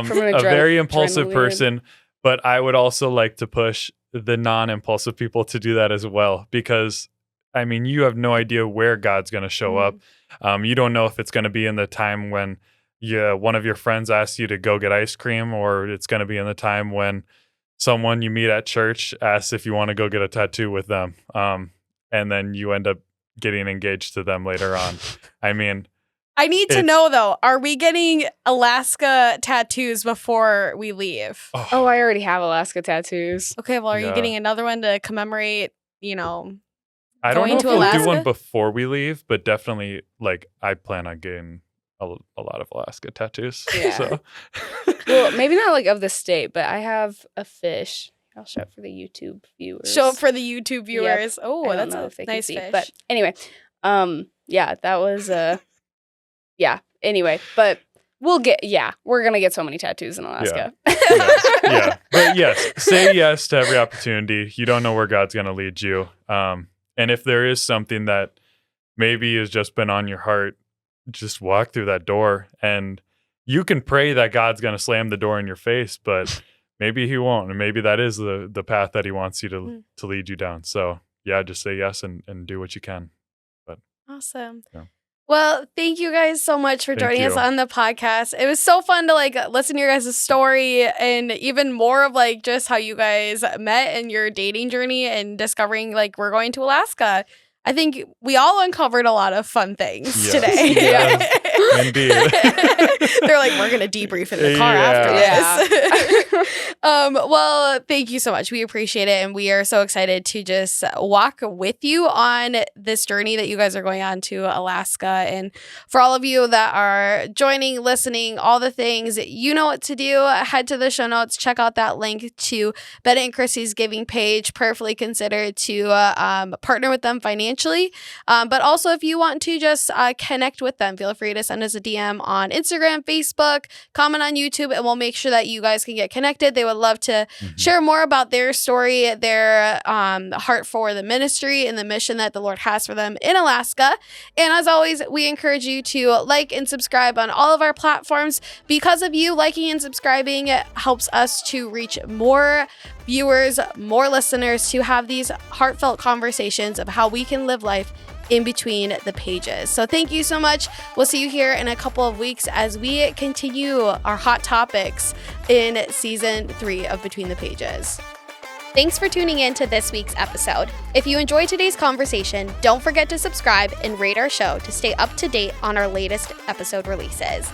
from a very impulsive person. But I would also like to push the non-impulsive people to do that as well, because you have no idea where God's going to show up. You don't know if it's going to be in the time when one of your friends asks you to go get ice cream, or it's going to be in the time when someone you meet at church asks if you want to go get a tattoo with them. And then you end up getting engaged to them later on. I need to know, though, are we getting Alaska tattoos before we leave? Oh, I already have Alaska tattoos. Okay, well, are you getting another one to commemorate, I don't going know if to we'll Alaska? do one before we leave, but definitely, I plan on getting a lot of Alaska tattoos. Yeah. So. Well, maybe not of the state, but I have a fish. I'll show it for the YouTube viewers. Show it for the YouTube viewers. Yep. Oh, that's a nice fish. But anyway, that was anyway, but we're going to get so many tattoos in Alaska. Yeah. But yes, say yes to every opportunity. You don't know where God's going to lead you. And if there is something that maybe has just been on your heart, just walk through that door, and you can pray that God's going to slam the door in your face, but maybe he won't. And maybe that is the path that he wants you to lead you down. So just say yes and do what you can. But awesome. Yeah. Well, thank you guys so much for joining us on the podcast. It was so fun to listen to your guys' story, and even more of just how you guys met and your dating journey and discovering we're going to Alaska. I think we all uncovered a lot of fun things today. Yes, indeed. They're we're going to debrief in the car after this. Well, thank you so much. We appreciate it. And we are so excited to just walk with you on this journey that you guys are going on to Alaska. And for all of you that are joining, listening, all the things, you know what to do. Head to the show notes. Check out that link to Bennett and Christy's giving page. Prayerfully consider to partner with them financially. But also, if you want to just connect with them, feel free to send us a DM on Instagram, Facebook, comment on YouTube, and we'll make sure that you guys can get connected. They would love to share more about their story, their heart for the ministry and the mission that the Lord has for them in Alaska. And as always, we encourage you to like and subscribe on all of our platforms. Because of you liking and subscribing, it helps us to reach more viewers, more listeners, to have these heartfelt conversations of how we can live life in between the pages. So thank you so much. We'll see you here in a couple of weeks as we continue our hot topics in season 3 of Between the Pages. Thanks for tuning in to this week's episode. If you enjoyed today's conversation, don't forget to subscribe and rate our show to stay up to date on our latest episode releases.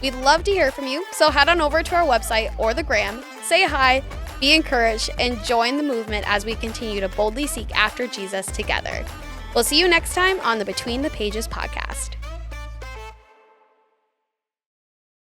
We'd love to hear from you, so head on over to our website or the gram, say hi, be encouraged, and join the movement as we continue to boldly seek after Jesus together. We'll see you next time on the Between the Pages podcast.